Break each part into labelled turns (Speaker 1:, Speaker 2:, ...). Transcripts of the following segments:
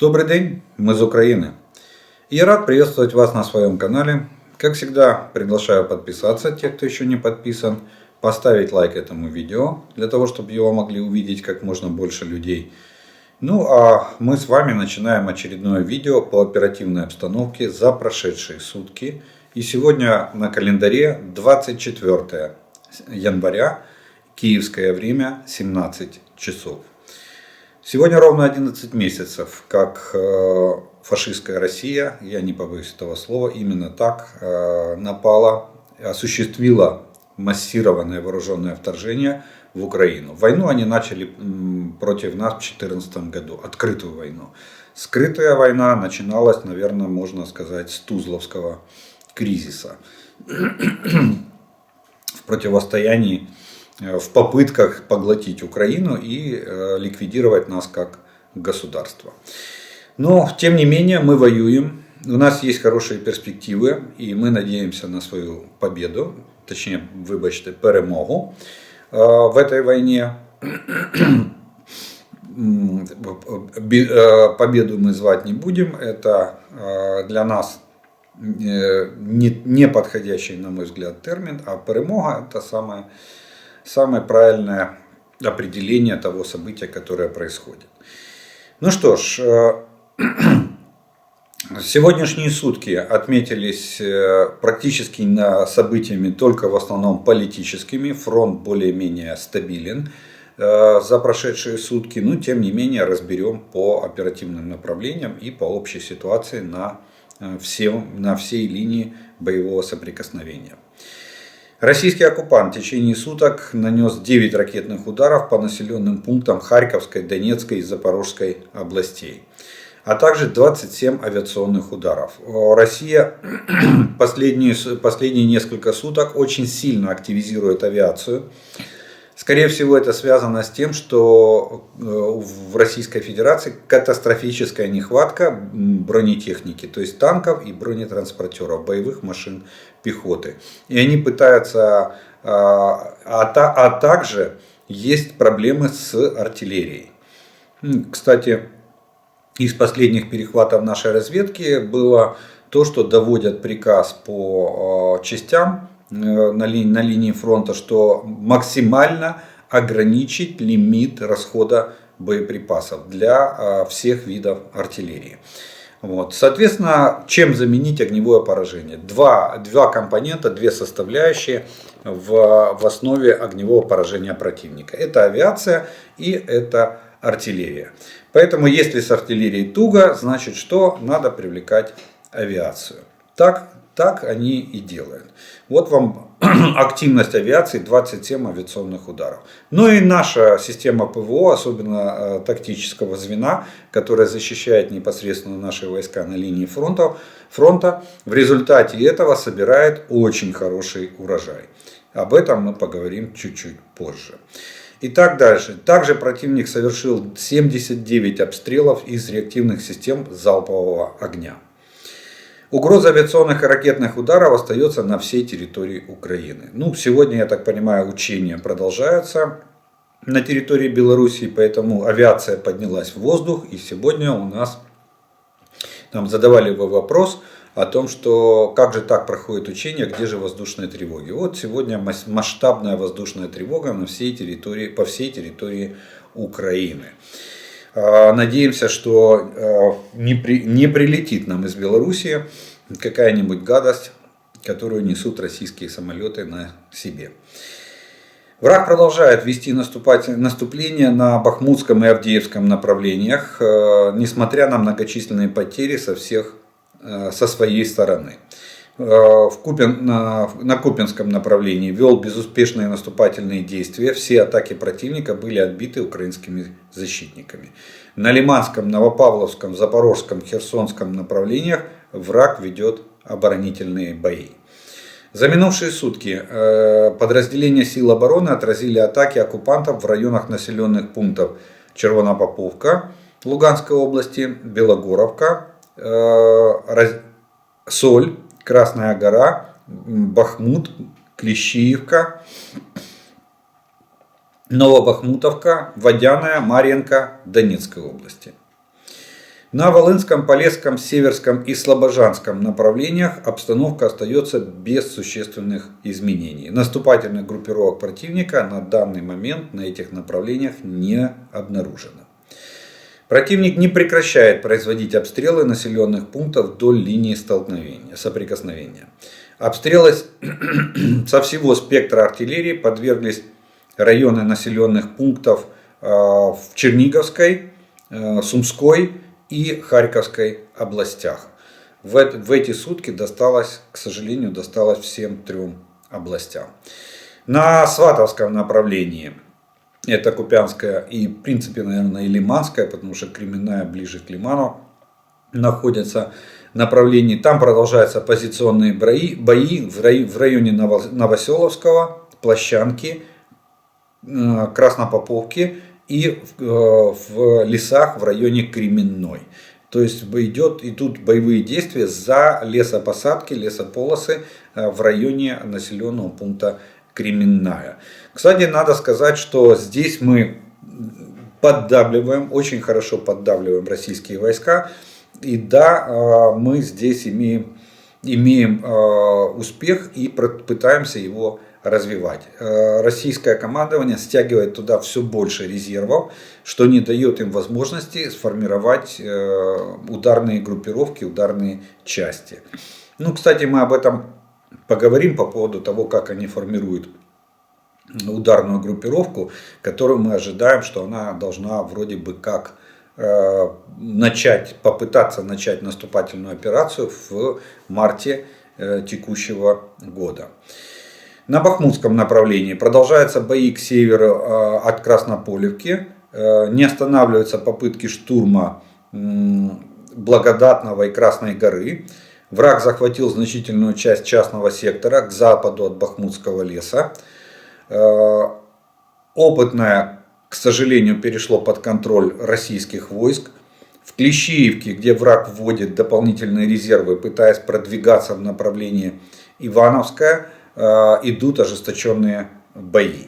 Speaker 1: Добрый день, мы из Украины. И я рад приветствовать вас на своем канале. Как всегда, приглашаю подписаться, те, кто еще не подписан, поставить лайк этому видео, для того, чтобы его могли увидеть как можно больше людей. Ну а мы с вами начинаем очередное видео по оперативной обстановке за прошедшие сутки. И сегодня на календаре 24 января, киевское время, 17 часов. Сегодня ровно 11 месяцев, как фашистская Россия, я не побоюсь этого слова, именно так напала, осуществила массированное вооруженное вторжение в Украину. Войну они начали против нас в 2014 году, открытую войну. Скрытая война начиналась, наверное, можно сказать, с Тузловского кризиса. В противостоянии, в попытках поглотить Украину и ликвидировать нас как государство. Но, тем не менее, мы воюем, у нас есть хорошие перспективы, и мы надеемся на свою победу, точнее, вибачте, перемогу в этой войне. Победу мы звать не будем, это для нас не подходящий, на мой взгляд, термин, а перемога – это самое правильное определение того события, которое происходит. Ну что ж, сегодняшние сутки отметились практически событиями только в основном политическими. Фронт более-менее стабилен за прошедшие сутки. Но тем не менее разберем по оперативным направлениям и по общей ситуации на всей линии боевого соприкосновения. Российский оккупант в течение суток нанес 9 ракетных ударов по населенным пунктам Харьковской, Донецкой и Запорожской областей, а также 27 авиационных ударов. Россия последние несколько суток очень сильно активизирует авиацию. Скорее всего, это связано с тем, что в Российской Федерации катастрофическая нехватка бронетехники, то есть танков и бронетранспортеров, боевых машин пехоты. И они пытаются, а также есть проблемы с артиллерией. Кстати, из последних перехватов нашей разведки было то, что доводят приказ по частям на линии фронта, что максимально ограничить лимит расхода боеприпасов для всех видов артиллерии. Вот. Соответственно, чем заменить огневое поражение? Два компонента, две составляющие в основе огневого поражения противника. Это авиация и это артиллерия. Поэтому если с артиллерией туго, значит что? Надо привлекать авиацию. Так они и делают. Вот вам активность авиации, 27 авиационных ударов. Ну и наша система ПВО, особенно тактического звена, которая защищает непосредственно наши войска на линии фронта, в результате этого собирает очень хороший урожай. Об этом мы поговорим чуть-чуть позже. Итак, дальше. Также противник совершил 79 обстрелов из реактивных систем залпового огня. Угроза авиационных и ракетных ударов остается на всей территории Украины. Сегодня, я так понимаю, учения продолжаются на территории Белоруссии, поэтому авиация поднялась в воздух. И сегодня у нас нам задавали вопрос о том, что как же так проходит учение, где же воздушные тревоги. Вот сегодня масштабная воздушная тревога по всей территории Украины. Надеемся, что не прилетит нам из Белоруссии какая-нибудь гадость, которую несут российские самолеты на себе. Враг продолжает вести наступление на Бахмутском и Авдеевском направлениях, несмотря на многочисленные потери со своей стороны. На Купянском направлении вел безуспешные наступательные действия. Все атаки противника были отбиты украинскими защитниками. На Лиманском, Новопавловском, Запорожском, Херсонском направлениях враг ведет оборонительные бои. За минувшие сутки подразделения сил обороны отразили атаки оккупантов в районах населенных пунктов Червонопоповка Луганской области, Белогоровка, Соль, Красная Гора, Бахмут, Клещиевка, Новобахмутовка, Водяная, Марьинка Донецкой области. На Волынском, Полесском, Северском и Слобожанском направлениях обстановка остается без существенных изменений. Наступательных группировок противника на данный момент на этих направлениях не обнаружено. Противник не прекращает производить обстрелы населенных пунктов вдоль линии соприкосновения. Обстрелы со всего спектра артиллерии подверглись районы населенных пунктов в Черниговской, Сумской и Харьковской областях. В эти сутки досталось, к сожалению, всем трем областям. На Сватовском направлении, это Купянская и, в принципе, наверное, и Лиманская, потому что Кременная ближе к Лиману находятся направлении. Там продолжаются позиционные бои в районе Новоселовского, Площанки, Краснопоповки и в лесах в районе Кременной. То есть идут боевые действия за лесопосадки, лесополосы в районе населенного пункта Кременная. Кстати, надо сказать, что здесь мы очень хорошо поддавливаем российские войска. И да, мы здесь имеем успех и пытаемся его развивать. Российское командование стягивает туда все больше резервов, что не дает им возможности сформировать ударные группировки, ударные части. Ну, кстати, мы об этом поговорим по поводу того, как они формируют ударную группировку, которую мы ожидаем, что она должна вроде бы как попытаться начать наступательную операцию в марте текущего года. На Бахмутском направлении продолжаются бои к северу от Краснополевки. Не останавливаются попытки штурма Благодатного и Красной горы. Враг захватил значительную часть частного сектора к западу от Бахмутского леса. Опытное, к сожалению, перешло под контроль российских войск. В Клещеевке, где враг вводит дополнительные резервы, пытаясь продвигаться в направлении Ивановское, идут ожесточенные бои.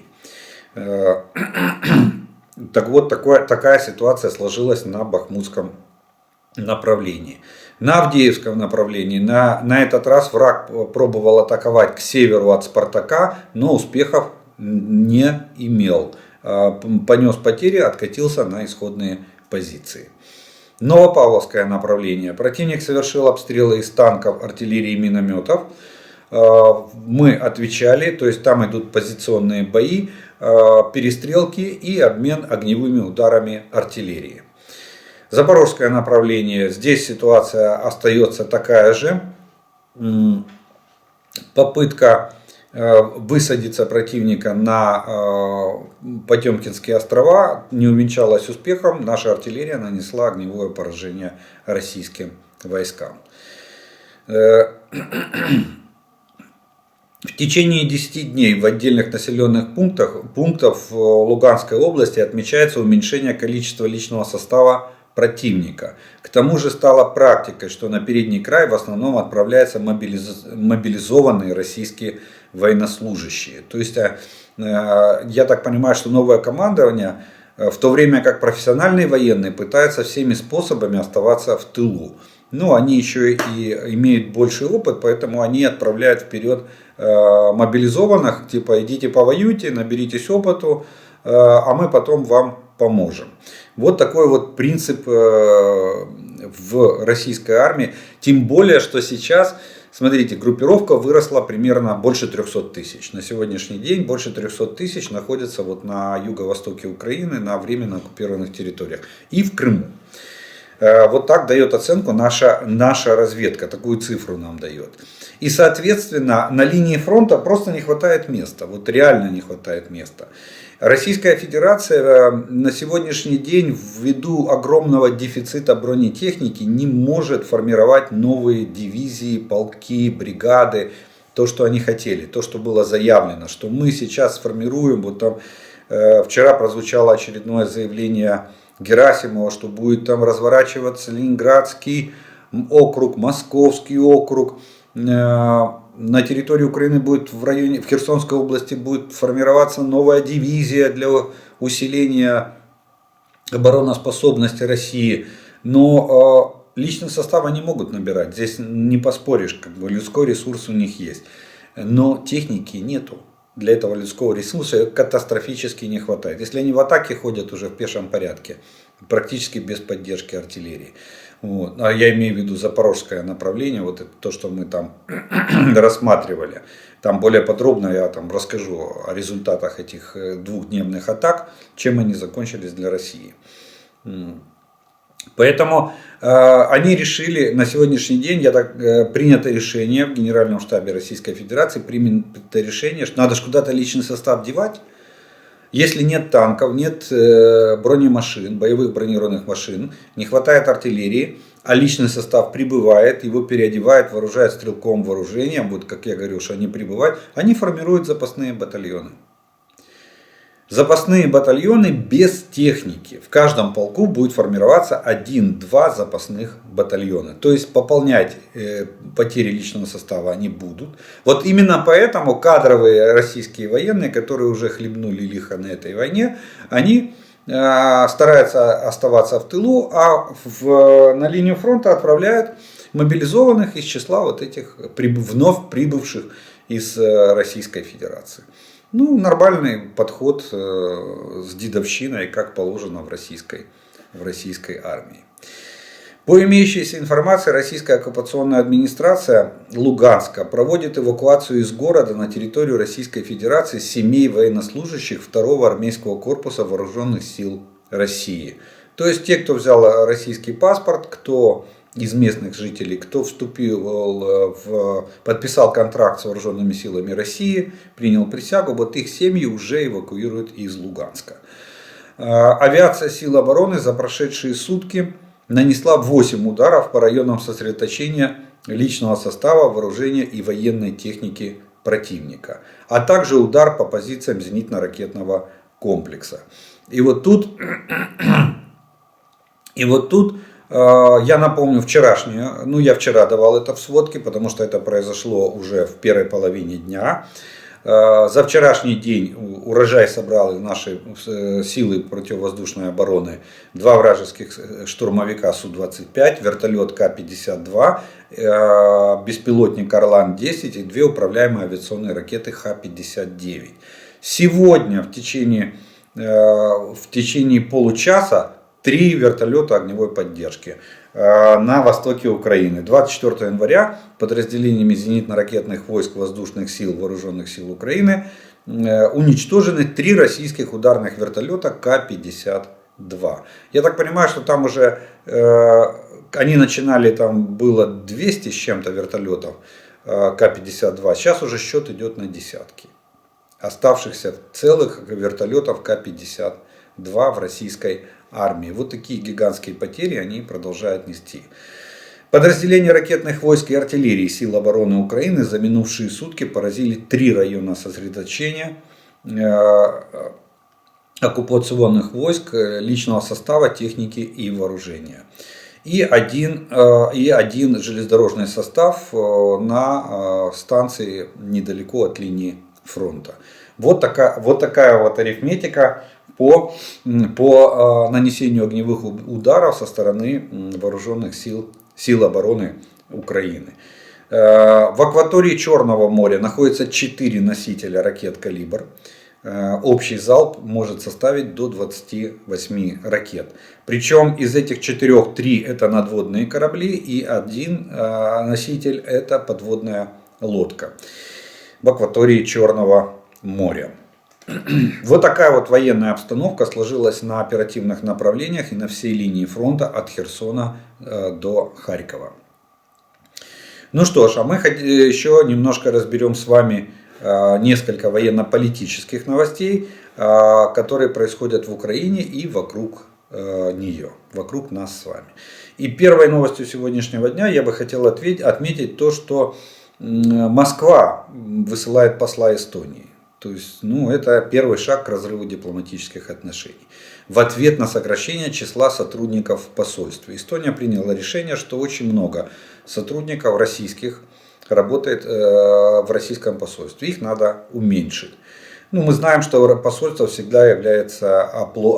Speaker 1: Так вот, такая ситуация сложилась на Бахмутском направлении. На Авдеевском направлении на этот раз враг пробовал атаковать к северу от Спартака, но успехов не имел. Понес потери, откатился на исходные позиции. Новопавловское направление. Противник совершил обстрелы из танков, артиллерии и минометов. Мы отвечали, то есть там идут позиционные бои, перестрелки и обмен огневыми ударами артиллерии. Запорожское направление. Здесь ситуация остается такая же. Попытка высадиться противника на Потемкинские острова не увенчалась успехом. Наша артиллерия нанесла огневое поражение российским войскам. В течение 10 дней в отдельных населенных пунктах Луганской области отмечается уменьшение количества личного состава противника. К тому же стало практикой, что на передний край в основном отправляются мобилизованные российские военнослужащие. То есть, я так понимаю, что новое командование, в то время как профессиональные военные пытаются всеми способами оставаться в тылу. Но они еще и имеют больший опыт, поэтому они отправляют вперед мобилизованных, типа идите повоюйте, наберитесь опыту, а мы потом вам поможем. Вот такой вот принцип в российской армии. Тем более, что сейчас, смотрите, группировка выросла примерно больше 300 тысяч. На сегодняшний день больше 300 тысяч находятся вот на юго-востоке Украины, на временно оккупированных территориях и в Крыму. Вот так дает оценку наша разведка, такую цифру нам дает. И, соответственно, на линии фронта просто не хватает места, вот реально не хватает места. Российская Федерация на сегодняшний день ввиду огромного дефицита бронетехники не может формировать новые дивизии, полки, бригады, то, что они хотели, то, что было заявлено, что мы сейчас сформируем. Вот там вчера прозвучало очередное заявление Герасимова, что будет там разворачиваться Ленинградский округ, Московский округ. На территории Украины будет в Херсонской области будет формироваться новая дивизия для усиления обороноспособности России. Но личный состав они могут набирать, здесь не поспоришь, как бы людской ресурс у них есть. Но техники нету. Для этого людского ресурса катастрофически не хватает. Если они в атаке ходят уже в пешем порядке, практически без поддержки артиллерии. Вот. А я имею в виду запорожское направление, вот это то, что мы там рассматривали. Там более подробно я там расскажу о результатах этих двухдневных атак, чем они закончились для России. Поэтому они решили, на сегодняшний день принято решение в Генеральном штабе Российской Федерации, принято решение, что надо же куда-то личный состав девать. Если нет танков, нет бронемашин, боевых бронированных машин, не хватает артиллерии, а личный состав прибывает, его переодевают, вооружают стрелковым вооружением, вот как я говорил, что они прибывают, они формируют запасные батальоны. Запасные батальоны без техники. В каждом полку будет формироваться 1-2 запасных батальона. То есть пополнять потери личного состава они будут. Вот именно поэтому кадровые российские военные, которые уже хлебнули лихо на этой войне, они стараются оставаться в тылу, а на линию фронта отправляют мобилизованных из числа вот этих вновь прибывших из Российской Федерации. Ну, нормальный подход с дедовщиной, как положено в российской армии. По имеющейся информации, российская оккупационная администрация Луганска проводит эвакуацию из города на территорию Российской Федерации семей военнослужащих 2-го армейского корпуса вооруженных сил России. То есть те, кто взял российский паспорт, кто из местных жителей, кто подписал контракт с вооруженными силами России, принял присягу, вот их семьи уже эвакуируют из Луганска. Авиация сил обороны за прошедшие сутки нанесла 8 ударов по районам сосредоточения личного состава, вооружения и военной техники противника, а также удар по позициям зенитно-ракетного комплекса. И вот тут я напомню вчерашнюю, я вчера давал это в сводке, потому что это произошло уже в первой половине дня. За вчерашний день урожай собрали наши силы противовоздушной обороны 2 вражеских штурмовика Су-25, вертолет К-52, беспилотник Орлан-10 и 2 управляемые авиационные ракеты Х-59. Сегодня в течение получаса 3 вертолета огневой поддержки на востоке Украины. 24 января подразделениями зенитно-ракетных войск воздушных сил вооруженных сил Украины уничтожены 3 российских ударных вертолета К-52. Я так понимаю, что там уже они начинали, там было 200 с чем-то вертолетов К-52. Сейчас уже счет идет на десятки оставшихся целых вертолетов К-52 в российской армии. Вот такие гигантские потери они продолжают нести. Подразделения ракетных войск и артиллерии сил обороны Украины за минувшие сутки поразили 3 района сосредоточения оккупационных войск, личного состава, техники и вооружения. И один железнодорожный состав на станции недалеко от линии фронта. Вот такая арифметика по нанесению огневых ударов со стороны вооруженных сил обороны Украины. В акватории Черного моря находится 4 носителя ракет «Калибр». Общий залп может составить до 28 ракет. Причем из этих 4 3 это надводные корабли и 1 носитель это подводная лодка в акватории Черного моря. Вот такая вот военная обстановка сложилась на оперативных направлениях и на всей линии фронта от Херсона до Харькова. Ну что ж, а мы еще немножко разберем с вами несколько военно-политических новостей, которые происходят в Украине и вокруг нее, вокруг нас с вами. И первой новостью сегодняшнего дня я бы хотел отметить то, что Москва высылает посла Эстонии. То есть, это первый шаг к разрыву дипломатических отношений. В ответ на сокращение числа сотрудников в посольстве. Эстония приняла решение, что очень много сотрудников российских работает в российском посольстве. Их надо уменьшить. Мы знаем, что посольство всегда является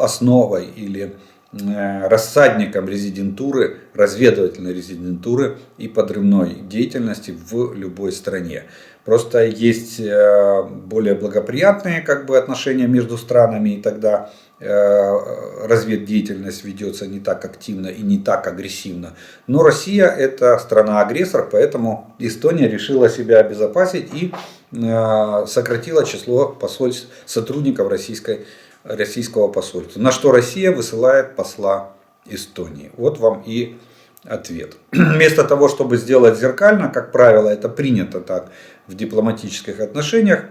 Speaker 1: основой или рассадником резидентуры, разведывательной резидентуры и подрывной деятельности в любой стране. Просто есть более благоприятные отношения между странами, и тогда разведдеятельность ведется не так активно и не так агрессивно. Но Россия это страна-агрессор, поэтому Эстония решила себя обезопасить и сократила число посольств, сотрудников российского посольства. На что Россия высылает посла Эстонии. Вот вам и ответ. Вместо того, чтобы сделать зеркально, как правило, это принято так в дипломатических отношениях,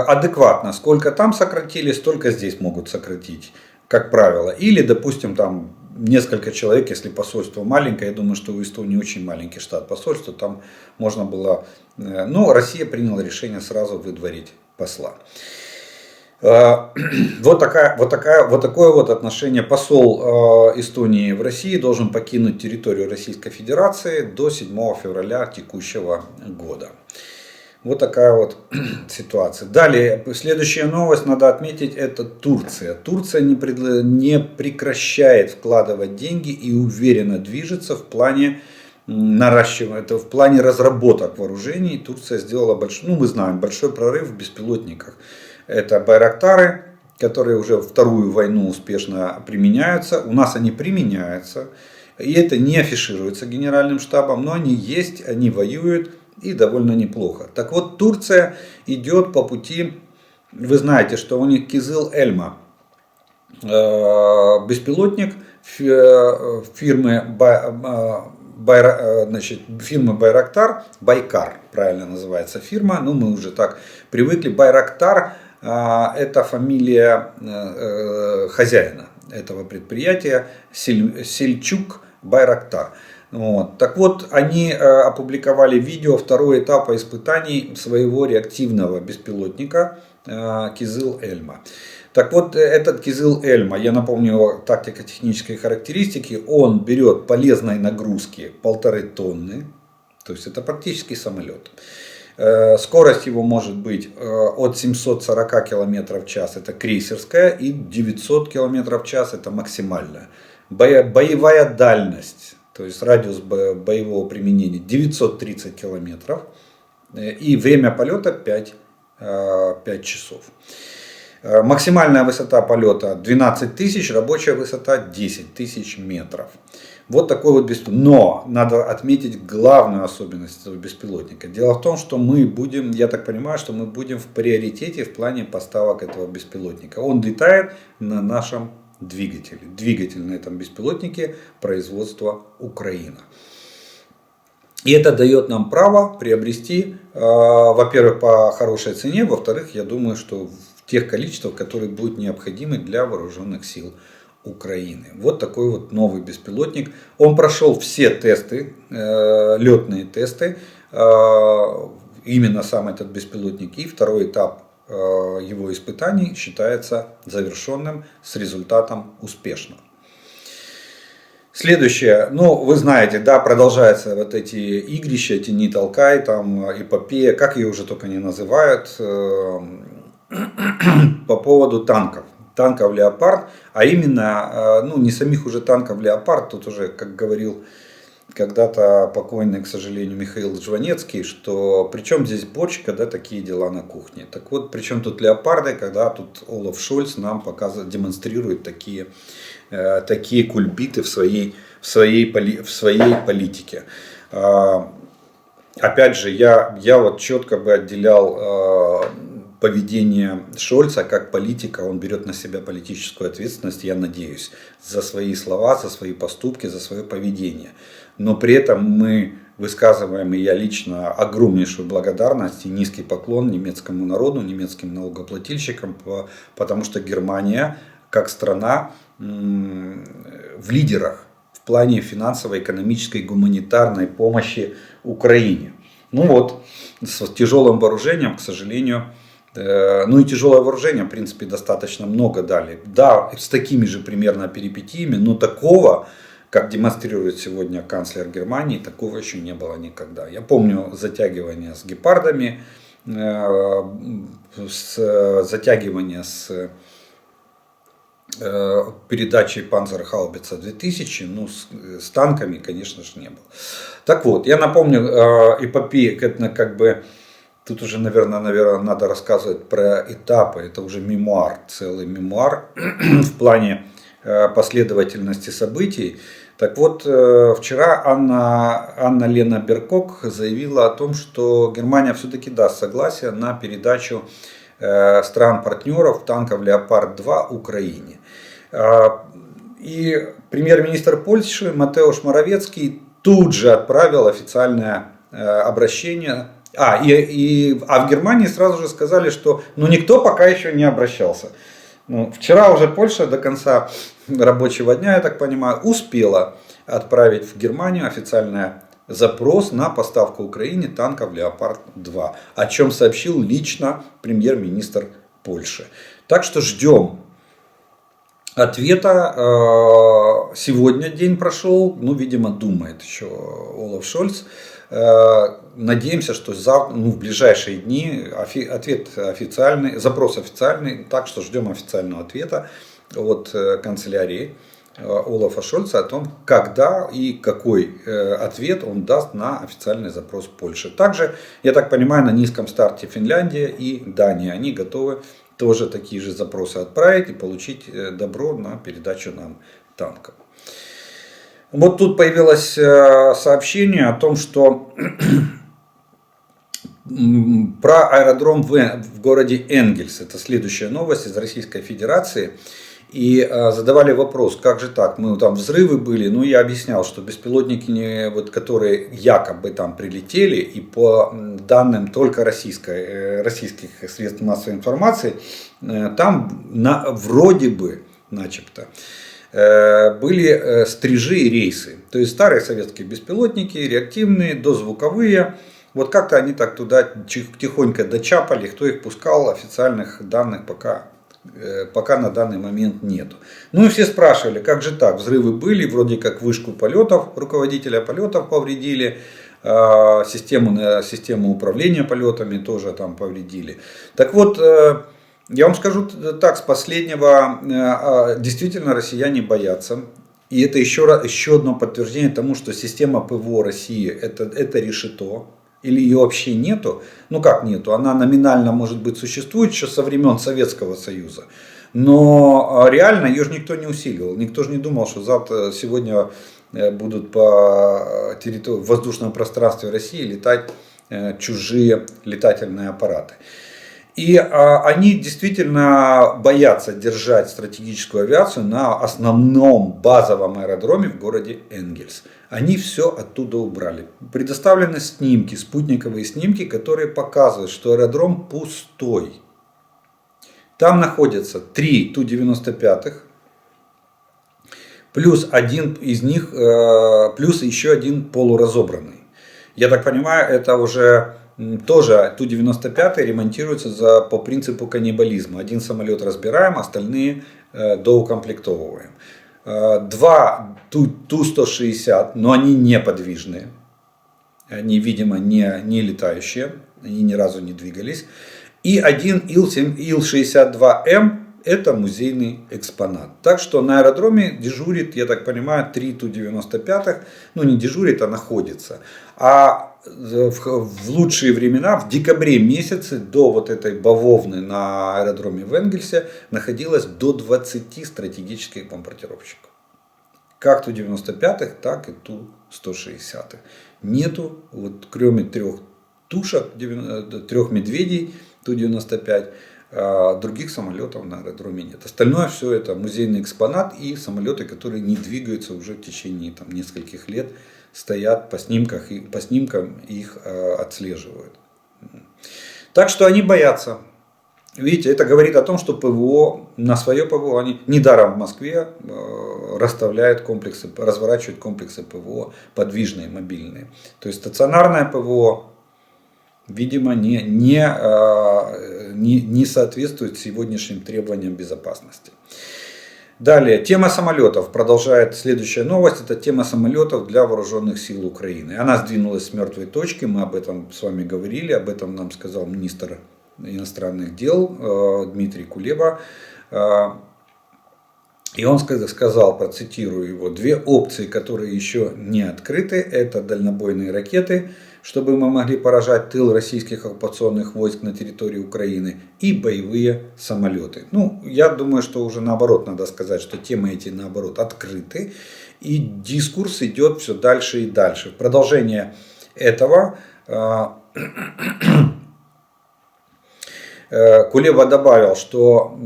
Speaker 1: адекватно, сколько там сократили, столько здесь могут сократить, как правило. Или, допустим, там несколько человек, если посольство маленькое, я думаю, что у Эстонии очень маленький штат посольства, там можно было, но Россия приняла решение сразу выдворить посла. Вот такое вот отношение. Посол Эстонии в России должен покинуть территорию Российской Федерации до 7 февраля текущего года. Вот такая вот ситуация. Далее, следующая новость, надо отметить, это Турция. Турция не прекращает вкладывать деньги и уверенно движется в плане наращивания, в плане разработок вооружений. Турция сделала мы знаем, большой прорыв в беспилотниках. Это байрактары, которые уже вторую войну успешно применяются. У нас они применяются. И это не афишируется генеральным штабом, но они есть, они воюют. И довольно неплохо. Так вот, Турция идет по пути, вы знаете, что у них Кизыл-Эльма, беспилотник фирмы Байрактар, Байкар, правильно называется фирма, мы уже так привыкли. Байрактар это фамилия хозяина этого предприятия, Сельчук Байрактар. Так вот, они опубликовали видео второго этапа испытаний своего реактивного беспилотника Кизыл-Эльма. Так вот, этот Кизыл-Эльма, я напомню его тактико-технические характеристики, он берет полезной нагрузки 1,5 тонны, то есть это практически самолет. Скорость его может быть от 740 км в час, это крейсерская, и 900 км в час, это максимальная. Боевая дальность. То есть радиус боевого применения 930 километров и время полета 5 часов. Максимальная высота полета 12 тысяч, рабочая высота 10 тысяч метров. Вот такой вот беспилотник. Но надо отметить главную особенность этого беспилотника. Дело в том, что мы будем, я так понимаю, что мы будем в приоритете в плане поставок этого беспилотника. Он летает на нашем двигатель. Двигатель на этом беспилотнике производства Украина. И это дает нам право приобрести, во-первых, по хорошей цене, во-вторых, я думаю, что в тех количествах, которые будут необходимы для вооруженных сил Украины. Вот такой вот новый беспилотник. Он прошел все тесты, летные тесты, именно сам этот беспилотник, и второй этап его испытаний считается завершенным с результатом успешно. Следующее, вы знаете, продолжаются вот эти игрища, эти не толкай, там эпопея, как ее уже только не называют, по поводу танков Леопард, а именно, не самих уже танков Леопард, тут уже, как говорил когда-то покойный, к сожалению, Михаил Жванецкий, что причем здесь борщ, когда такие дела на кухне. Так вот, причем тут леопарды, когда тут Олаф Шольц нам демонстрирует такие кульбиты в своей политике. Опять же, я вот четко бы отделял поведение Шольца как политика. Он берет на себя политическую ответственность, я надеюсь, за свои слова, за свои поступки, за свое поведение. Но при этом мы высказываем, и я лично, огромнейшую благодарность и низкий поклон немецкому народу, немецким налогоплательщикам, потому что Германия, как страна, в лидерах в плане финансовой, экономической, гуманитарной помощи Украине. С тяжелым вооружением, к сожалению, и тяжелое вооружение, в принципе, достаточно много дали. Да, с такими же примерно перипетиями, но такого, как демонстрирует сегодня канцлер Германии, такого еще не было никогда. Я помню затягивание с гепардами, затягивания с передачей Панцерхаубица 2000, ну, с танками, конечно же, не было. Так вот, я напомню эпопею, как бы, тут уже, наверное, надо рассказывать про этапы, это уже мемуар, целый мемуар в плане последовательности событий. Так вот, вчера Анна Лена Беркок заявила о том, что Германия все-таки даст согласие на передачу стран-партнеров танков «Леопард-2» Украине. И премьер-министр Польши Матеуш Моровецкий тут же отправил официальное обращение. А в Германии сразу же сказали, что никто пока еще не обращался. Вчера уже Польша до конца рабочего дня, я так понимаю, успела отправить в Германию официальный запрос на поставку Украине танков «Леопард-2», о чем сообщил лично премьер-министр Польши. Так что ждем ответа. Сегодня день прошел, видимо, думает еще Олаф Шольц. Надеемся, что в ближайшие дни ответ официальный, запрос официальный, так что ждем официального ответа от канцелярии Олафа Шольца о том, когда и какой ответ он даст на официальный запрос Польши. Также, я так понимаю, на низком старте Финляндия и Дания, они готовы тоже такие же запросы отправить и получить добро на передачу нам танков. Вот тут появилось сообщение о том, что про аэродром в городе Энгельс. Это следующая новость из Российской Федерации. И задавали вопрос, как же так, там взрывы были. Я объяснял, что беспилотники, которые якобы там прилетели, и по данным только российских средств массовой информации, там вроде бы начебто были стрижи и рейсы. То есть старые советские беспилотники, реактивные, дозвуковые. Вот как-то они так туда тихонько дочапали. Кто их пускал, официальных данных пока на данный момент нету. И все спрашивали, как же так, взрывы были, вроде как вышку полетов, руководителя полетов повредили, систему управления полетами тоже там повредили. Так вот, я вам скажу так, с последнего действительно россияне боятся. И это еще одно подтверждение тому, что система ПВО России это решето. Или ее вообще нету. Как нету? Она номинально, может быть, существует еще со времен Советского Союза. Но реально ее же никто не усиливал. Никто же не думал, что сегодня будут по территории, в воздушном пространстве России летать чужие летательные аппараты. И они действительно боятся держать стратегическую авиацию на основном базовом аэродроме в городе Энгельс. Они все оттуда убрали. Предоставлены снимки, спутниковые снимки, которые показывают, что аэродром пустой. Там находятся 3 Ту-95, плюс один из них, плюс еще один полуразобранный. Я так понимаю, это уже тоже Ту-95 ремонтируется по принципу каннибализма. Один самолет разбираем, остальные доукомплектовываем. 2 Ту-160, но они неподвижные. Они, видимо, не летающие. Они ни разу не двигались. И один Ил-62М это музейный экспонат. Так что на аэродроме дежурит, я так понимаю, 3 Ту-95. Не дежурит, а находится. А в лучшие времена, в декабре месяце, до вот этой бавовны на аэродроме в Энгельсе находилось до 20 стратегических бомбардировщиков. Как Ту-95, так и Ту-160. Нету, кроме 3 тушек, 3 медведей Ту-95, других самолетов на аэродроме нет. Остальное все это музейный экспонат и самолеты, которые не двигаются уже в течение нескольких лет. Стоят по снимкам их отслеживают. Так что они боятся. Видите, это говорит о том, что ПВО, на свое ПВО, они недаром в Москве разворачивают комплексы ПВО подвижные, мобильные. То есть стационарное ПВО, видимо, не соответствует сегодняшним требованиям безопасности. Далее, тема самолетов. Продолжает следующая новость. Это тема самолетов для вооруженных сил Украины. Она сдвинулась с мертвой точки. Мы об этом с вами говорили. Об этом нам сказал министр иностранных дел Дмитрий Кулеба. И он сказал, процитирую его: две опции, которые еще не открыты, это дальнобойные ракеты, чтобы мы могли поражать тыл российских оккупационных войск на территории Украины, и боевые самолеты. Ну, я думаю, что уже наоборот надо сказать, что темы эти наоборот открыты, и дискурс идет все дальше и дальше. В продолжение этого Кулеба добавил, что,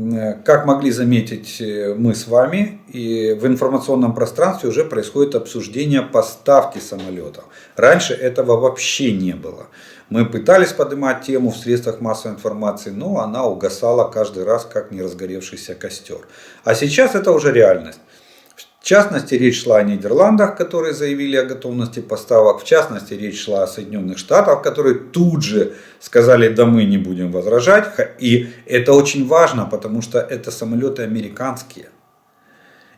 Speaker 1: как могли заметить мы с вами, и в информационном пространстве уже происходит обсуждение поставки самолетов. Раньше этого вообще не было. Мы пытались поднимать тему в средствах массовой информации, но она угасала каждый раз, как не разгоревшийся костер. А сейчас это уже реальность. В частности, речь шла о Нидерландах, которые заявили о готовности поставок. В частности, речь шла о Соединенных Штатах, которые тут же сказали: да мы не будем возражать. И это очень важно, потому что это самолеты американские.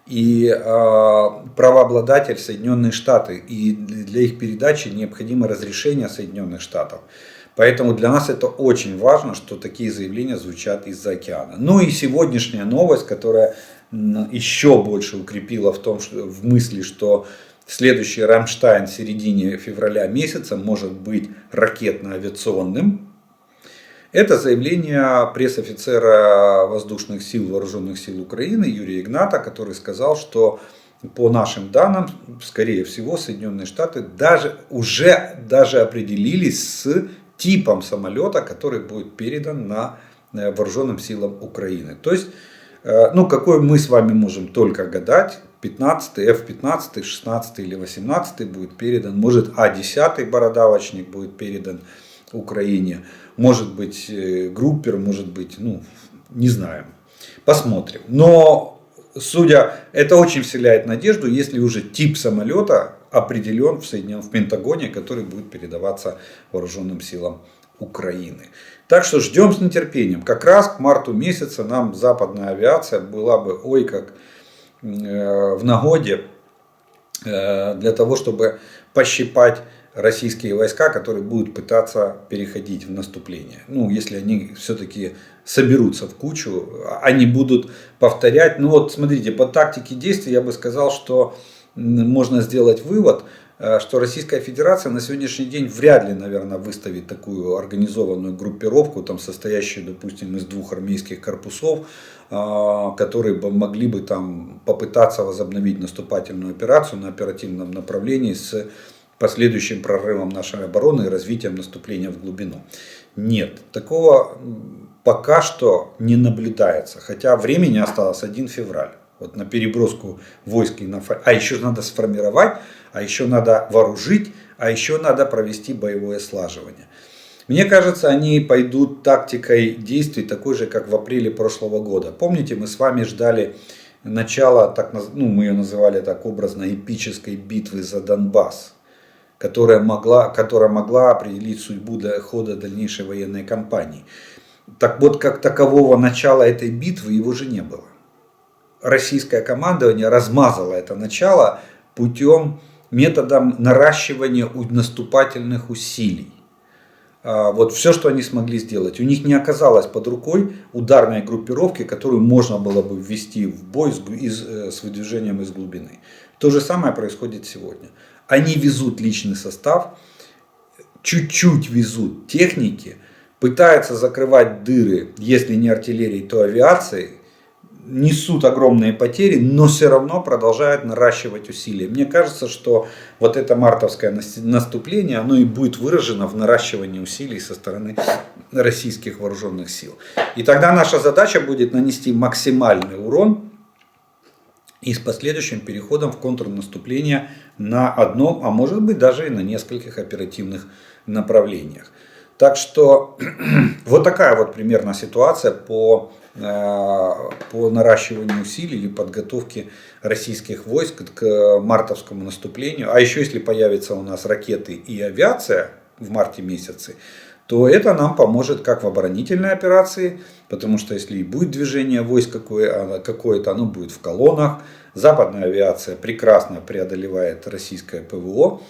Speaker 1: И правообладатель Соединенные Штаты. И для их передачи необходимо разрешение Соединенных Штатов. Поэтому для нас это очень важно, что такие заявления звучат из-за океана. Ну и сегодняшняя новость, которая еще больше укрепила в мысли, что следующий Рамштайн в середине февраля месяца может быть ракетно-авиационным. Это заявление пресс-офицера воздушных сил, вооруженных сил Украины Юрия Игната, который сказал, что по нашим данным, скорее всего, Соединенные Штаты уже определились с типом самолета, который будет передан на вооруженным силам Украины. То есть, ну, какой мы с вами можем только гадать: 15-й, F-15, 16 или 18 будет передан. Может, А-10 бородавочник будет передан Украине. Может быть, Группер, может быть, ну, не знаем. Посмотрим. Но, это очень вселяет надежду, если уже тип самолета определен в Пентагоне, который будет передаваться вооруженным силам Украины. Так что ждем с нетерпением. Как раз к марту месяца нам западная авиация была бы как в нагоде для того, чтобы пощипать российские войска, которые будут пытаться переходить в наступление. Ну, если они все-таки соберутся в кучу, они будут повторять. Ну вот смотрите, по тактике действий я бы сказал, что можно сделать вывод, что Российская Федерация на сегодняшний день вряд ли, наверное, выставит такую организованную группировку, там, состоящую, допустим, из 2 армейских корпусов, которые могли бы там попытаться возобновить наступательную операцию на оперативном направлении с последующим прорывом нашей обороны и развитием наступления в глубину. Нет, такого пока что не наблюдается, хотя времени осталось 1 февраль. Вот на переброску войск, а еще надо сформировать, а еще надо вооружить, а еще надо провести боевое слаживание. Мне кажется, они пойдут тактикой действий такой же, как в апреле прошлого года. Помните, мы с вами ждали начала, мы ее называли так образно, эпической битвы за Донбасс, которая могла определить судьбу хода дальнейшей военной кампании. Так вот, как такового начала этой битвы его же не было. Российское командование размазало это начало методом наращивания наступательных усилий. Вот все, что они смогли сделать. У них не оказалось под рукой ударной группировки, которую можно было бы ввести в бой с выдвижением из глубины. То же самое происходит сегодня. Они везут личный состав, чуть-чуть везут техники, пытаются закрывать дыры, если не артиллерией, то авиацией, несут огромные потери, но все равно продолжают наращивать усилия. Мне кажется, что вот это мартовское наступление, оно и будет выражено в наращивании усилий со стороны российских вооруженных сил. И тогда наша задача будет нанести максимальный урон и с последующим переходом в контрнаступление на одном, а может быть даже и на нескольких оперативных направлениях. Так что вот такая вот примерно ситуация по наращиванию усилий или подготовке российских войск к мартовскому наступлению. А еще если появятся у нас ракеты и авиация в марте месяце, то это нам поможет как в оборонительной операции, потому что если и будет движение войск какое-то, оно будет в колоннах. Западная авиация прекрасно преодолевает российское ПВО,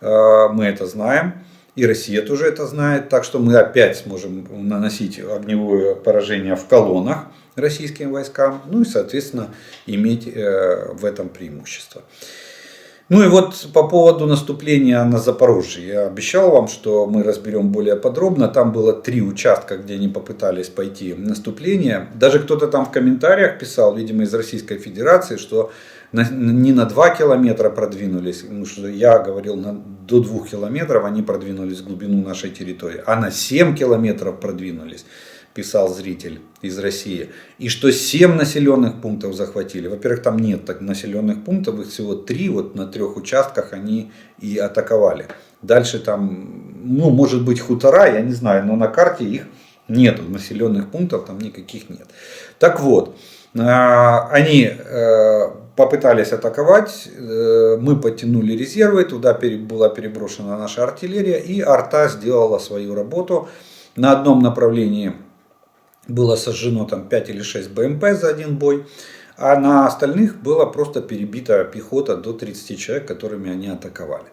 Speaker 1: мы это знаем, и Россия тоже это знает, так что мы опять сможем наносить огневое поражение в колоннах российским войскам, ну и соответственно иметь в этом преимущество. Ну и вот по поводу наступления на Запорожье. Я обещал вам, что мы разберем более подробно. Там было 3 участка, где они попытались пойти в наступление. Даже кто-то там в комментариях писал, видимо из Российской Федерации, что не на 2 километра продвинулись. Потому что я говорил, до 2 километров они продвинулись в глубину нашей территории. А на 7 километров продвинулись, писал зритель из России. И что 7 населенных пунктов захватили. Во-первых, там нет так населенных пунктов, их всего 3, вот на 3 участках они и атаковали. Дальше там, ну, может быть хутора, я не знаю, но на карте их нет, населенных пунктов там никаких нет. Так вот, они попытались атаковать, мы подтянули резервы, туда была переброшена наша артиллерия, и арта сделала свою работу. На одном направлении было сожжено там 5 или 6 БМП за один бой, а на остальных была просто перебита пехота до 30 человек, которыми они атаковали.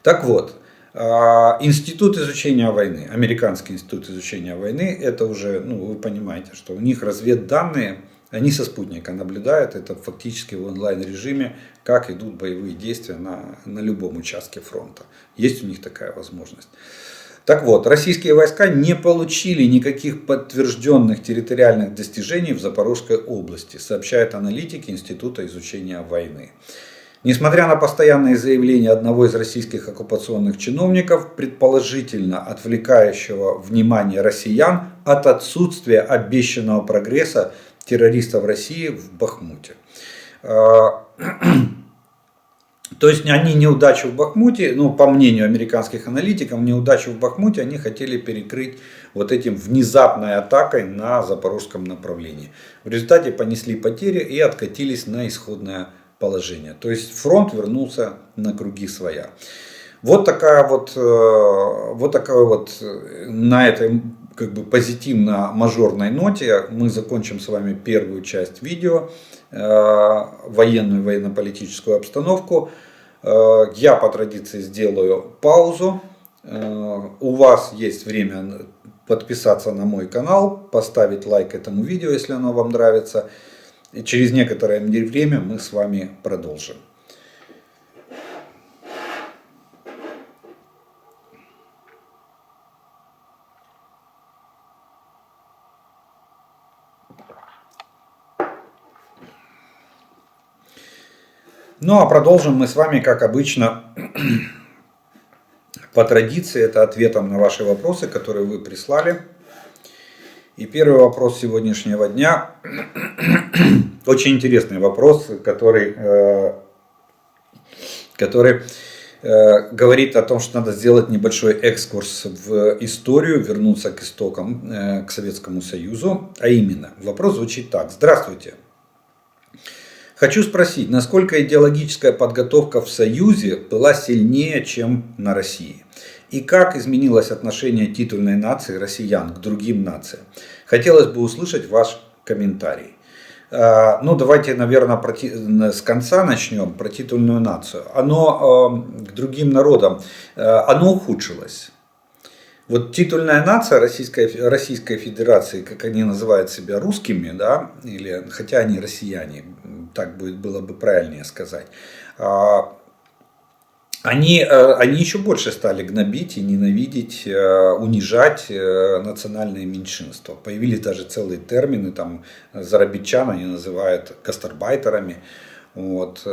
Speaker 1: Так вот, Институт изучения войны, Американский институт изучения войны, это уже, ну, вы понимаете, что у них разведданные, они со спутника наблюдают, это фактически в онлайн режиме, как идут боевые действия на любом участке фронта. Есть у них такая возможность. Так вот, российские войска не получили никаких подтвержденных территориальных достижений в Запорожской области, сообщают аналитики Института изучения войны. Несмотря на постоянные заявления одного из российских оккупационных чиновников, предположительно отвлекающего внимание россиян от отсутствия обещанного прогресса террористов России в Бахмуте. То есть они неудачу в Бахмуте, ну по мнению американских аналитиков, неудачу в Бахмуте они хотели перекрыть вот этим внезапной атакой на запорожском направлении. В результате понесли потери и откатились на исходное положение. То есть фронт вернулся на круги своя. Вот такая вот на этой как бы позитивно-мажорной ноте мы закончим с вами первую часть видео, военную, военно-политическую обстановку. Я по традиции сделаю паузу. У вас есть время подписаться на мой канал, поставить лайк этому видео, если оно вам нравится. И через некоторое время мы с вами продолжим. Ну а продолжим мы с вами, как обычно, по традиции, это ответом на ваши вопросы, которые вы прислали. И первый вопрос сегодняшнего дня, очень интересный вопрос, который говорит о том, что надо сделать небольшой экскурс в историю, вернуться к истокам, к Советскому Союзу. А именно, вопрос звучит так. Здравствуйте. Хочу спросить, насколько идеологическая подготовка в Союзе была сильнее, чем на России? И как изменилось отношение титульной нации россиян к другим нациям? Хотелось бы услышать ваш комментарий. Ну, давайте, наверное, с конца начнем, про титульную нацию. Оно к другим народам, оно ухудшилось. Вот титульная нация Российской Федерации, как они называют себя русскими, да, или, хотя они россияне, так было бы правильнее сказать, они еще больше стали гнобить и ненавидеть, унижать национальные меньшинства. Появились даже целые термины, там зарабичан они называют гастарбайтерами. Вот.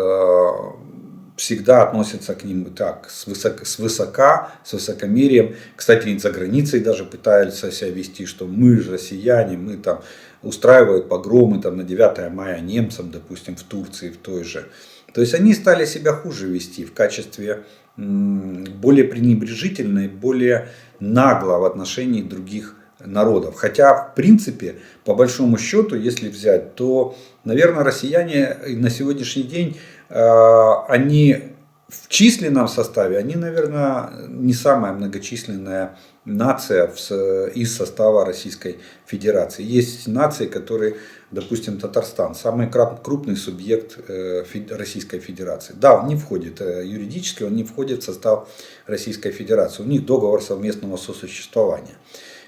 Speaker 1: Всегда относятся к ним так, свысока, с высокомерием. Кстати, за границей даже пытаются себя вести, что мы же россияне, мы там устраивают погромы там, на 9 мая немцам, допустим, в Турции, в той же. То есть они стали себя хуже вести в качестве более пренебрежительной, более нагло в отношении других народов. Хотя, в принципе, по большому счету, если взять, то, наверное, россияне на сегодняшний день, они в численном составе, они, наверное, не самая многочисленная нация из состава Российской Федерации. Есть нации, которые, допустим, Татарстан, самый крупный субъект Российской Федерации. Да, он не входит юридически, он не входит в состав Российской Федерации. У них договор совместного сосуществования,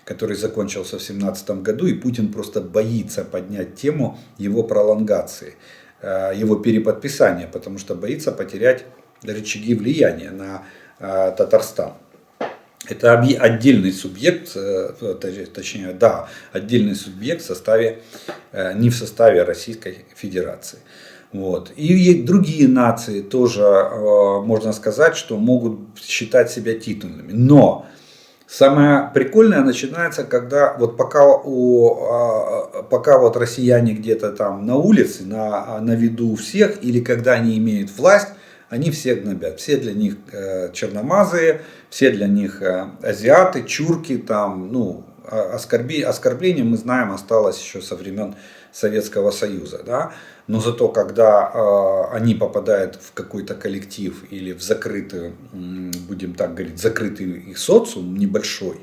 Speaker 1: который закончился в 2017 году, и Путин просто боится поднять тему его пролонгации, его переподписания, потому что боится потерять рычаги влияния на Татарстан. Это отдельный субъект, точнее, да, отдельный субъект в составе, не в составе Российской Федерации. Вот. И другие нации тоже, можно сказать, что могут считать себя титульными. Но самое прикольное начинается, когда вот пока вот россияне где-то там на улице, на виду у всех, или когда они имеют власть, они всех гнобят. Все для них черномазые, все для них азиаты, чурки, там, ну, оскорбление, мы знаем, осталось еще со времен Советского Союза. Да? Но зато, когда они попадают в какой-то коллектив или в закрытый, будем так говорить, закрытый их социум небольшой,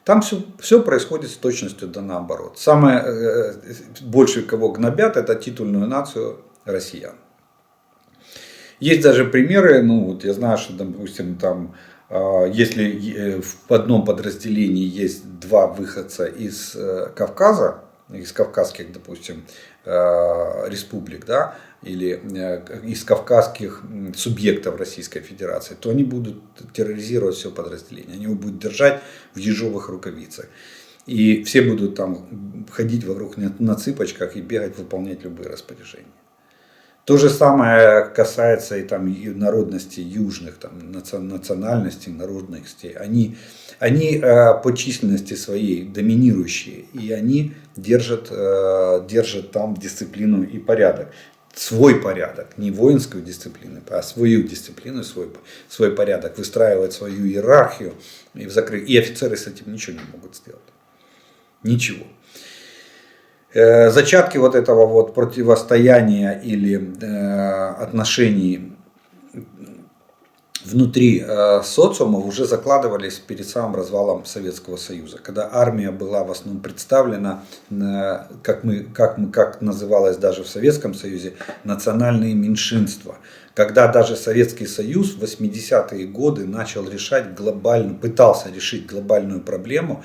Speaker 1: там все происходит с точностью да наоборот. Самое больше, кого гнобят, это титульную нацию россиян. Есть даже примеры, ну вот я знаю, что, допустим, там, если в одном подразделении есть два выходца из Кавказа, из кавказских, допустим, республик, да, или из кавказских субъектов Российской Федерации, то они будут терроризировать все подразделение, они его будут держать в ежовых рукавицах. И все будут там ходить вокруг на цыпочках и бегать, выполнять любые распоряжения. То же самое касается и там народностей южных, там, национальностей, народностей. Они по численности своей доминирующие, и они держат там дисциплину и порядок. Свой порядок, не воинскую дисциплину, а свою дисциплину, свой порядок, выстраивать свою иерархию. И офицеры с этим ничего не могут сделать. Ничего. Зачатки вот этого вот противостояния или отношений внутри социума уже закладывались перед самым развалом Советского Союза, когда армия была в основном представлена, как называлось даже в Советском Союзе, национальные меньшинства. Когда даже Советский Союз в 80-е годы пытался решить глобальную проблему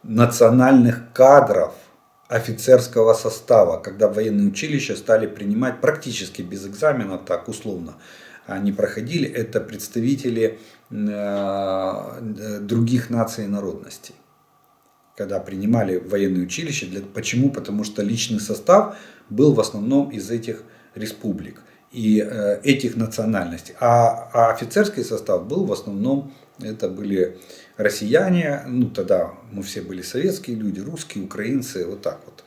Speaker 1: национальных кадров офицерского состава, когда военные училища стали принимать практически без экзаменов, так условно они проходили, это представители других наций и народностей. Когда принимали военные училища, почему? Потому что личный состав был в основном из этих республик и этих национальностей, а офицерский состав был в основном, это были россияне, ну тогда мы все были советские люди, русские, украинцы, вот так вот.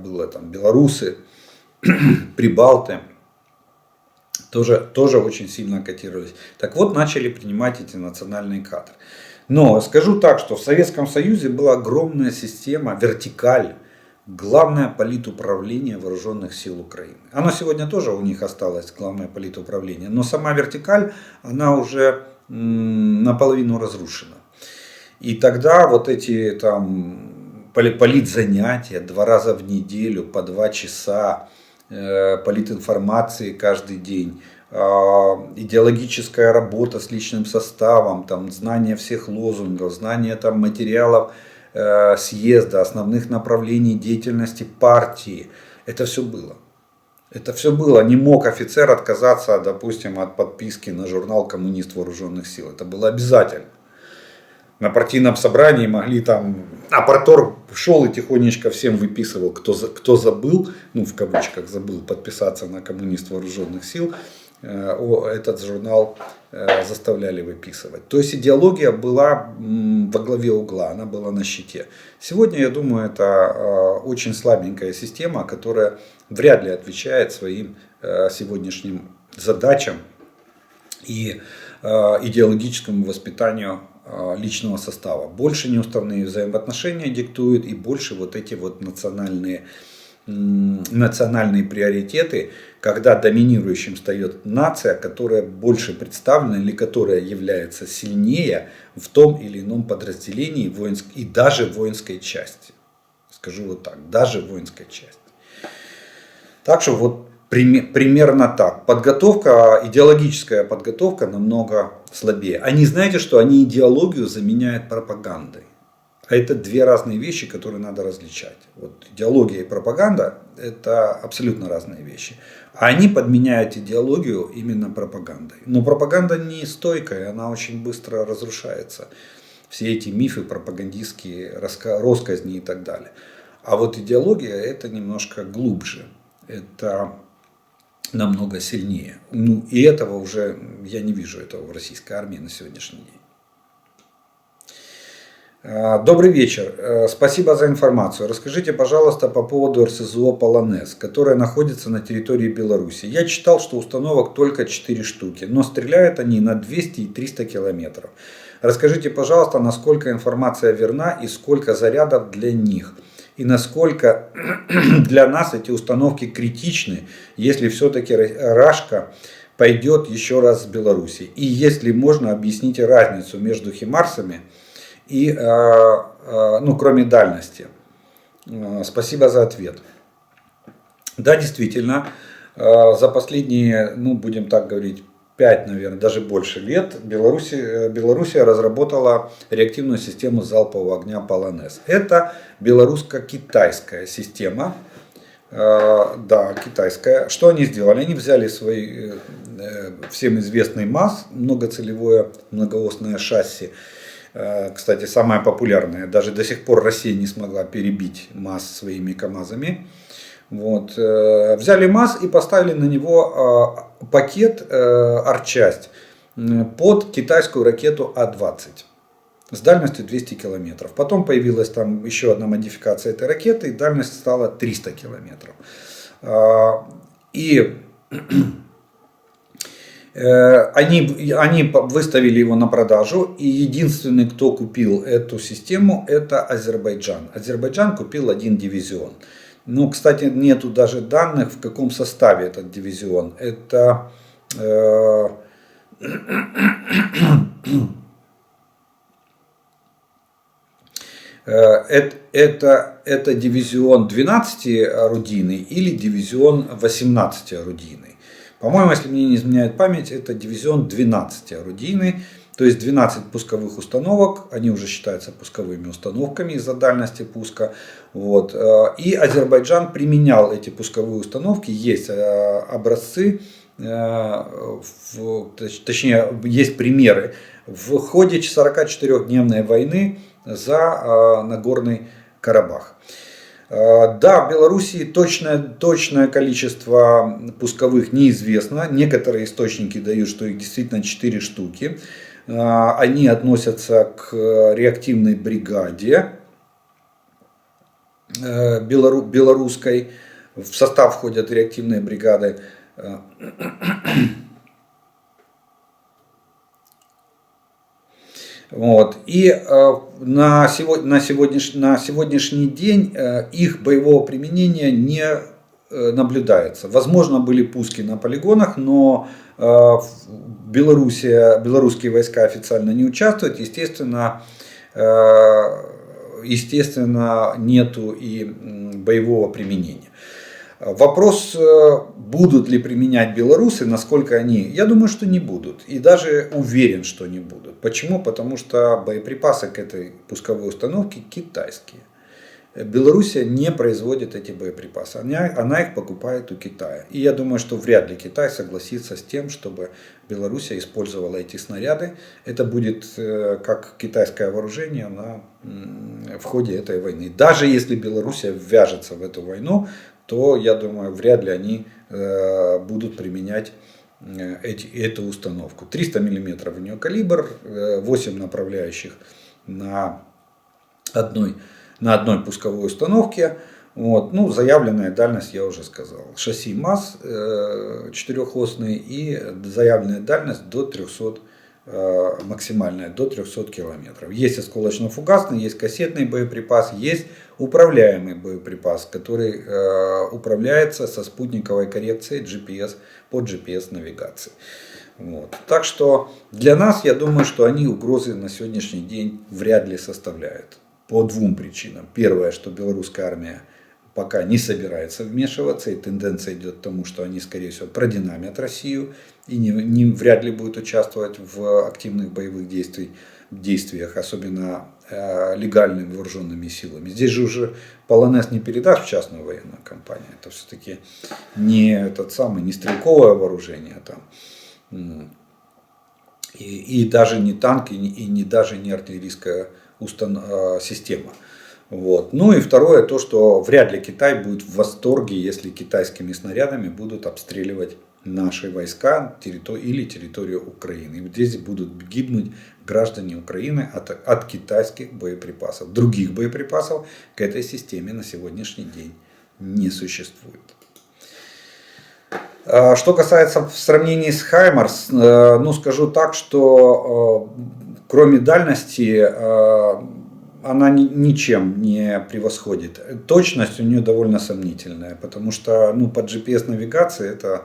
Speaker 1: Было там белорусы, прибалты, тоже очень сильно котировались. Так вот, начали принимать эти национальные кадры. Но скажу так, что в Советском Союзе была огромная система, вертикаль, главное политуправление вооруженных сил Украины. Оно сегодня тоже у них осталось, главное политуправление, но сама вертикаль, она уже наполовину разрушена. И тогда вот эти там политзанятия 2 раза в неделю по 2 часа, политинформации каждый день, идеологическая работа с личным составом, там, знание всех лозунгов, знание там, материалов съезда, основных направлений деятельности партии. Это все было. Это все было. Не мог офицер отказаться, допустим, от подписки на журнал «Коммунист вооруженных сил». Это было обязательно. На партийном собрании могли там... А парторг шел и тихонечко всем выписывал, кто забыл, ну в кавычках забыл подписаться на «Коммунист вооруженных сил», этот журнал заставляли выписывать. То есть идеология была во главе угла, она была на щите. Сегодня, я думаю, это очень слабенькая система, которая вряд ли отвечает своим сегодняшним задачам и идеологическому воспитанию личного состава. Больше неуставные взаимоотношения диктуют и больше вот эти вот национальные национальные приоритеты, когда доминирующим стает нация, которая больше представлена или которая является сильнее в том или ином подразделении и даже воинской части. Скажу вот так, даже воинской части. Так что вот примерно так. Идеологическая подготовка намного слабее. Они, знаете, что они идеологию заменяют пропагандой. А это две разные вещи, которые надо различать. Вот идеология и пропаганда – это абсолютно разные вещи. А они подменяют идеологию именно пропагандой. Но пропаганда не стойкая, она очень быстро разрушается. Все эти мифы пропагандистские, россказни и так далее. А вот идеология – это немножко глубже. Это намного сильнее. И этого уже, я не вижу этого в российской армии на сегодняшний день. Добрый вечер. Спасибо за информацию. Расскажите, пожалуйста, по поводу РСЗО «Полонез», которая находится на территории Беларуси. Я читал, что установок только 4 штуки, но стреляют они на 200 и 300 километров. Расскажите, пожалуйста, насколько информация верна и сколько зарядов для них. И насколько для нас эти установки критичны, если все-таки Рашка пойдет еще раз с Беларуси. И если можно, объясните разницу между химарсами и, кроме дальности. Спасибо за ответ. Да, действительно, за последние, будем так говорить, 5, наверное, даже больше лет Белоруссия разработала реактивную систему залпового огня «Полонез». Это белорусско-китайская система. Да, китайская. Что они сделали? Они взяли свой всем известный МАЗ, многоцелевое многоосное шасси. Кстати, самое популярное. Даже до сих пор Россия не смогла перебить МАЗ своими КАМАЗами. Вот. Взяли МАЗ и поставили на него пакет арчасть под китайскую ракету А-20 с дальностью 200 километров. Потом появилась там еще одна модификация этой ракеты, и дальность стала 300 километров. И они выставили его на продажу, и единственный, кто купил эту систему, это Азербайджан. Азербайджан купил 1 дивизион. Ну, кстати, нету даже данных, в каком составе этот дивизион. Это дивизион 12-орудийный или дивизион 18-орудийный. По-моему, если мне не изменяет память, это дивизион 12-орудийный. То есть 12 пусковых установок, они уже считаются пусковыми установками из-за дальности пуска. Вот. И Азербайджан применял эти пусковые установки, есть образцы, точнее есть примеры в ходе 44-дневной войны за Нагорный Карабах. Да, в Белоруссии точное количество пусковых неизвестно. Некоторые источники дают, что их действительно 4 штуки. Они относятся к реактивной бригаде белорусской. В состав входят реактивные бригады. Вот. И на сегодняшний день их боевого применения не наблюдается. Возможно, были пуски на полигонах, но белорусские войска официально не участвуют. Естественно, нету и боевого применения. Вопрос, будут ли применять белорусы, насколько они, я думаю, что не будут. И даже уверен, что не будут. Почему? Потому что боеприпасы к этой пусковой установке китайские. Белоруссия не производит эти боеприпасы, она их покупает у Китая. И я думаю, что вряд ли Китай согласится с тем, чтобы Белоруссия использовала эти снаряды. Это будет как китайское вооружение в ходе этой войны. Даже если Белоруссия ввяжется в эту войну, то, я думаю, вряд ли они будут применять эту установку. 300 мм у нее калибр, 8 направляющих на одной пусковой установке. Вот. Ну, заявленная дальность я уже сказал. Шасси МАЗ 4-осный и заявленная дальность до 300, максимальная до 300 километров. Есть осколочно-фугасный, есть кассетный боеприпас, есть управляемый боеприпас, который управляется со спутниковой коррекцией GPS по GPS-навигации. Вот. Так что для нас, я думаю, что они угрозы на сегодняшний день вряд ли составляют. По двум причинам. Первое, что белорусская армия пока не собирается вмешиваться, и тенденция идет к тому, что они, скорее всего, продинамят Россию и вряд ли будут участвовать в активных боевых действиях, особенно легальными вооруженными силами. Здесь же уже полонез не передашь в частную военную компанию. Это все-таки не не стрелковое вооружение там. И даже не танк, и даже не артиллерийская система. Вот. Ну и второе, то, что вряд ли Китай будет в восторге, если китайскими снарядами будут обстреливать наши войска или территорию Украины. И вот здесь будут гибнуть граждане Украины от китайских боеприпасов. Других боеприпасов к этой системе на сегодняшний день не существует. Что касается в сравнении с Хаймарс, ну скажу так, что кроме дальности она ничем не превосходит. Точность у нее довольно сомнительная, потому что по GPS-навигации это,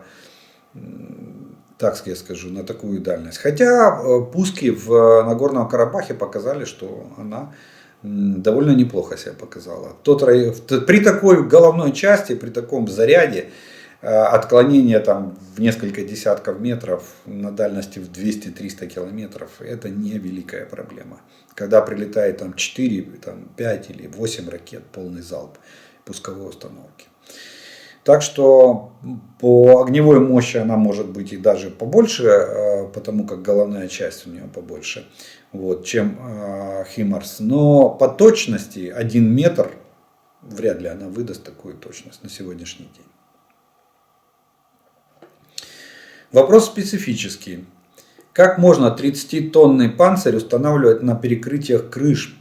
Speaker 1: так я скажу, на такую дальность. Хотя пуски в Нагорном Карабахе показали, что она довольно неплохо себя показала. При такой головной части, при таком заряде, отклонение там в несколько десятков метров на дальности в 200-300 километров, это не великая проблема. Когда прилетает там 4, 5 или 8 ракет, полный залп пусковой установки. Так что по огневой мощи она может быть и даже побольше, потому как головная часть у нее побольше, вот, чем Химарс. Но по точности 1 метр вряд ли она выдаст такую точность на сегодняшний день. Вопрос специфический. Как можно 30-тонный панцирь устанавливать на перекрытиях крыш?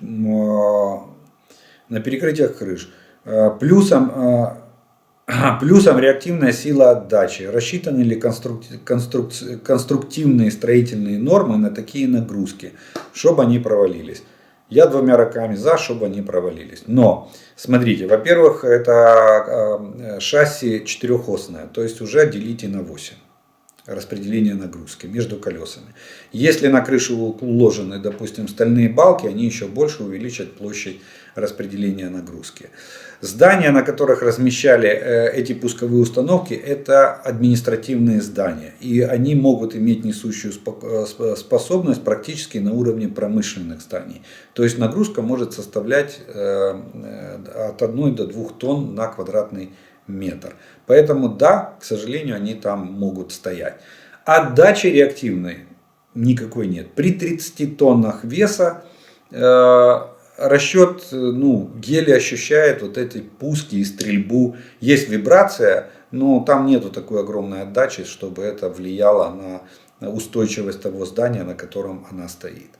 Speaker 1: Плюсом реактивная сила отдачи. Рассчитаны ли конструктивные строительные нормы на такие нагрузки, чтобы они провалились? Я 2 руками за, чтобы они провалились. Но, смотрите, во-первых, это шасси 4-осное, то есть уже делите на 8. Распределение нагрузки между колесами. Если на крышу уложены, допустим, стальные балки, они еще больше увеличат площадь распределения нагрузки. Здания, на которых размещали эти пусковые установки, это административные здания. И они могут иметь несущую способность практически на уровне промышленных зданий. То есть нагрузка может составлять от 1 до 2 тонн на квадратный метр. Поэтому да, к сожалению, они там могут стоять. Отдачи реактивной никакой нет. При 30 тоннах веса расчет, еле ощущает вот эти пуски и стрельбу. Есть вибрация, но там нету такой огромной отдачи, чтобы это влияло на устойчивость того здания, на котором она стоит.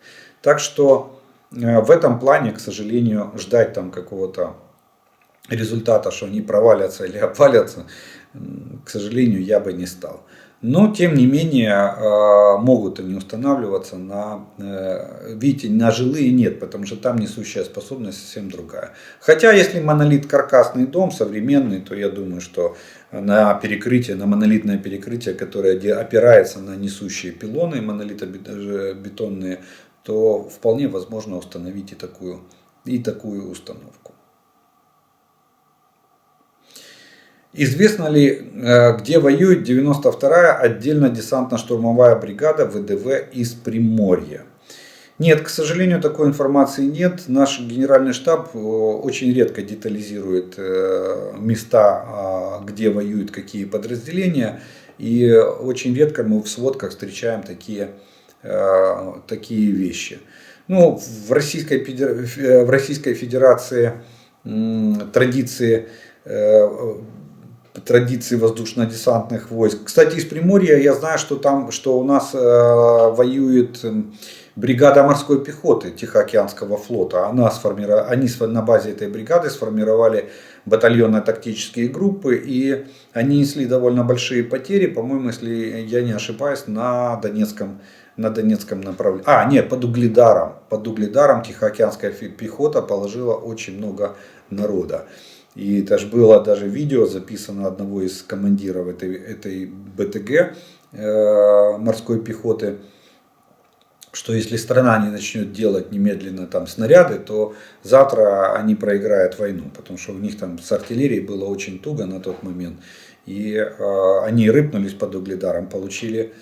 Speaker 1: Так что в этом плане, к сожалению, ждать там какого-то результата, что они провалятся или обвалятся, к сожалению, я бы не стал. Но, тем не менее, могут они устанавливаться видите, на жилые нет, потому что там несущая способность совсем другая. Хотя, если монолит каркасный дом, современный, то я думаю, что на монолитное перекрытие, которое опирается на несущие пилоны монолитобетонные, то вполне возможно установить и такую установку. Известно ли, где воюет 92-я отдельно-десантно-штурмовая бригада ВДВ из Приморья? Нет, к сожалению, такой информации нет. Наш генеральный штаб очень редко детализирует места, где воюют какие подразделения. И очень редко мы в сводках встречаем такие вещи. В Российской Федерации традиции традиции воздушно-десантных войск. Кстати, из Приморья я знаю, что у нас воюет бригада морской пехоты Тихоокеанского флота. Они на базе этой бригады сформировали батальонно-тактические группы, и они несли довольно большие потери, по-моему, если я не ошибаюсь, на Донецком направлении. Нет, под Угледаром. Под Угледаром Тихоокеанская пехота положила очень много народа. И это же было даже видео записано одного из командиров этой БТГ морской пехоты, что если страна не начнет делать немедленно там снаряды, то завтра они проиграют войну, потому что у них там с артиллерией было очень туго на тот момент. И они рыпнулись под Угледаром, понесли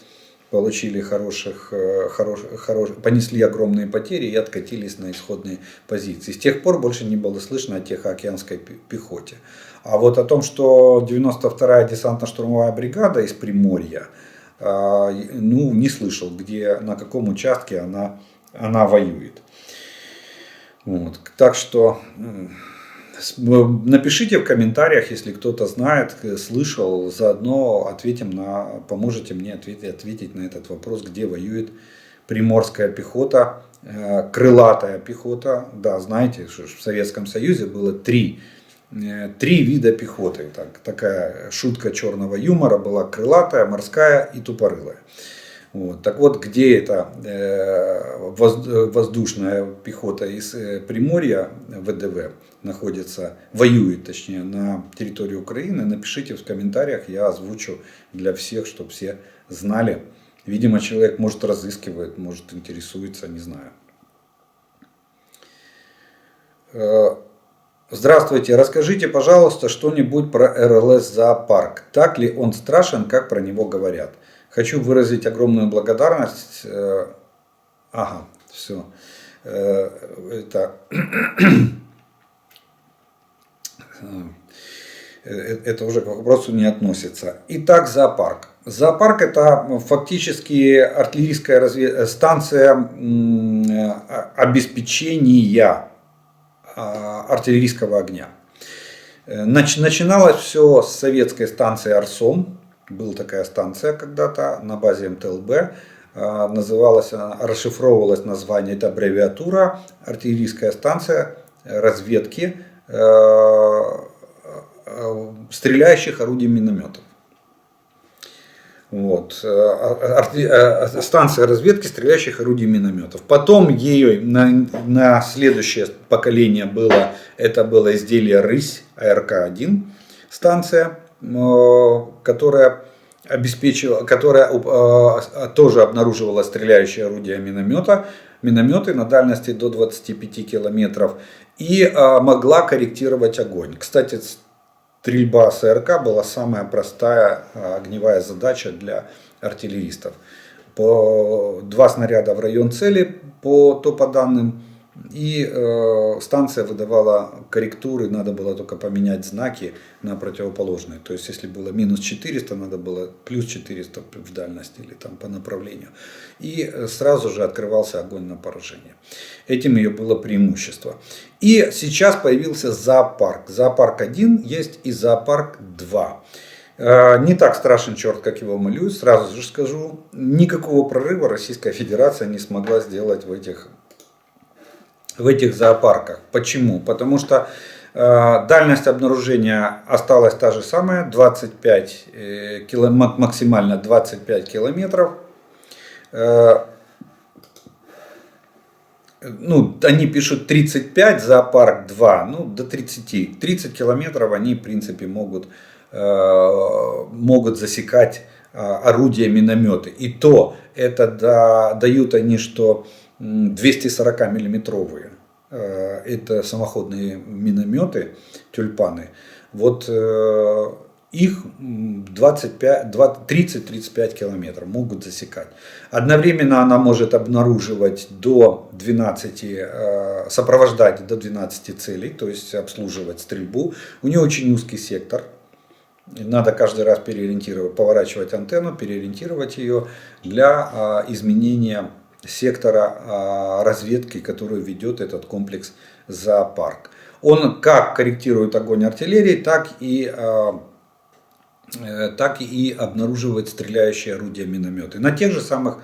Speaker 1: огромные потери и откатились на исходные позиции. С тех пор больше не было слышно о Тихоокеанской пехоте. А вот о том, что 92-я десантно-штурмовая бригада из Приморья, не слышал, на каком участке она воюет. Вот. Так что напишите в комментариях, если кто-то знает, слышал, заодно поможете мне ответить на этот вопрос, где воюет приморская пехота, крылатая пехота. Да, знаете, что в Советском Союзе было три вида пехоты. Такая шутка черного юмора была: крылатая, морская и тупорылая. Вот. Так вот, где эта воздушная пехота из Приморья, ВДВ, воюет точнее на территории Украины, напишите в комментариях, я озвучу для всех, чтобы все знали. Видимо, человек, может, разыскивает, может, интересуется, не знаю. Здравствуйте, расскажите, пожалуйста, что-нибудь про РЛС зоопарк. Так ли он страшен, как про него говорят? Хочу выразить огромную благодарность. Все. Это уже к вопросу не относится. Итак, зоопарк. Зоопарк — это фактически артиллерийская станция обеспечения артиллерийского огня. Начиналось все с советской станции Арсом. Была такая станция когда-то на базе МТЛБ. Расшифровывалось название, это аббревиатура: артиллерийская станция разведки стреляющих орудий минометов. Вот. Станция разведки стреляющих орудий минометов. Потом ею на следующее поколение было изделие «Рысь» АРК-1 станция, которая тоже обнаруживала стреляющие орудия минометы на дальности до 25 километров и могла корректировать огонь. Кстати, стрельба с АРК была самая простая огневая задача для артиллеристов. По 2 снаряда в район цели по данным, и станция выдавала корректуры, надо было только поменять знаки на противоположные. То есть, если было минус 400, надо было плюс 400 в дальности или там по направлению. И сразу же открывался огонь на поражение. Этим ее было преимущество. И сейчас появился зоопарк. Зоопарк 1 есть и зоопарк 2. Не так страшен черт, как его малюют, сразу же скажу. Никакого прорыва Российская Федерация не смогла сделать в этих зоопарках. Почему? Потому что дальность обнаружения осталась та же самая, максимально 25 километров. Они пишут 35, зоопарк 2, до 30. 30 километров они, в принципе, могут засекать орудия, минометы. И то это дают они, что 240-миллиметровые. Это самоходные минометы, тюльпаны. Вот их 30-35 километров могут засекать. Одновременно она может обнаруживать сопровождать до 12 целей, то есть обслуживать стрельбу. У нее очень узкий сектор. Надо каждый раз поворачивать антенну, переориентировать ее для изменения сектора разведки, которую ведет этот комплекс зоопарк. Он как корректирует огонь артиллерии, так и так и обнаруживает стреляющие орудия минометы на тех же самых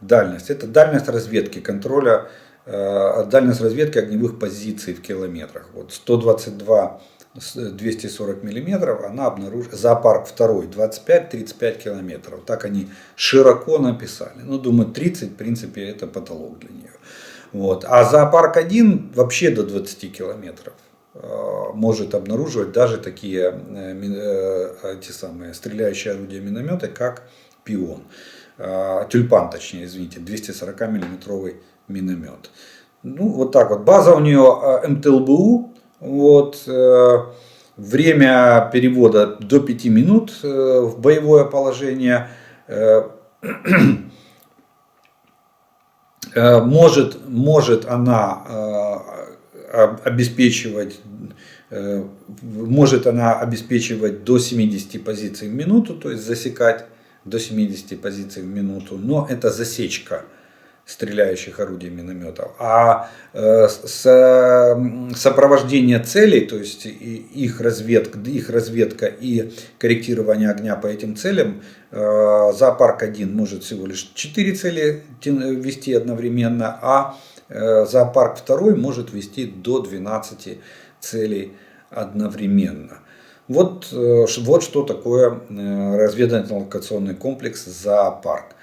Speaker 1: дальностях. Это дальность разведки контроля, дальность разведки огневых позиций в километрах. Вот 122 240 миллиметров, она обнаружила, зоопарк 2 25-35 километров. Так они широко написали. Ну, думаю, 30, в принципе, это потолок для нее. Вот. А зоопарк 1 вообще до 20 километров может обнаруживать даже такие эти самые стреляющие орудия миномета, как Пион. Тюльпан, точнее, извините, 240 миллиметровый миномет. Ну, вот так вот. База у нее МТЛБУ. Вот, время перевода до 5 минут в боевое положение. Может она обеспечивать до 70 позиций в минуту, то есть засекать до 70 позиций в минуту, но это засечка стреляющих орудий минометов. А сопровождение целей, то есть их разведка и корректирование огня по этим целям, зоопарк 1 может всего лишь 4 цели вести одновременно, а зоопарк 2 может вести до 12 целей одновременно. Вот что такое разведывательно-локационный комплекс «Зоопарк».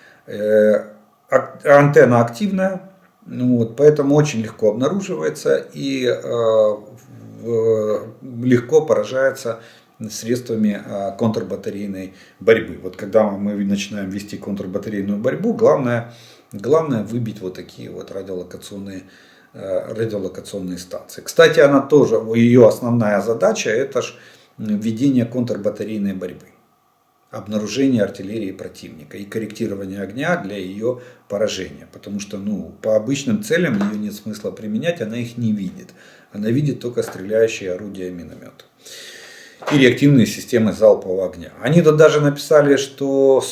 Speaker 1: Антенна активная, вот, поэтому очень легко обнаруживается и легко поражается средствами контрбатарейной борьбы. Вот когда мы начинаем вести контрбатарейную борьбу, главное выбить вот такие вот радиолокационные станции. Кстати, она тоже, ее основная задача — это ж ведение контрбатарейной борьбы, обнаружение артиллерии противника и корректирование огня для ее поражения. Потому что по обычным целям ее нет смысла применять, она их не видит. Она видит только стреляющие орудия миномета и реактивные системы залпового огня. Они тут даже написали, что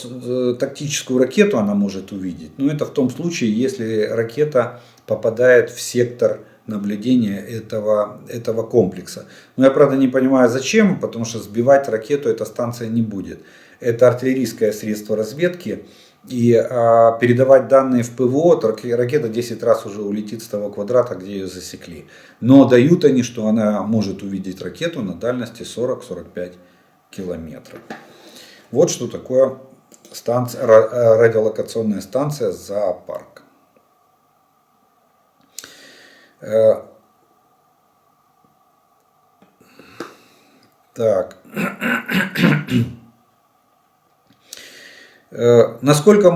Speaker 1: тактическую ракету она может увидеть. Но это в том случае, если ракета попадает в сектор наблюдения этого комплекса. Но я, правда, не понимаю, зачем, потому что сбивать ракету эта станция не будет. Это артиллерийское средство разведки, и передавать данные в ПВО, то ракета 10 раз уже улетит с того квадрата, где ее засекли. Но дают они, что она может увидеть ракету на дальности 40-45 километров. Вот что такое радиолокационная станция «Зоопарк». Так. Насколько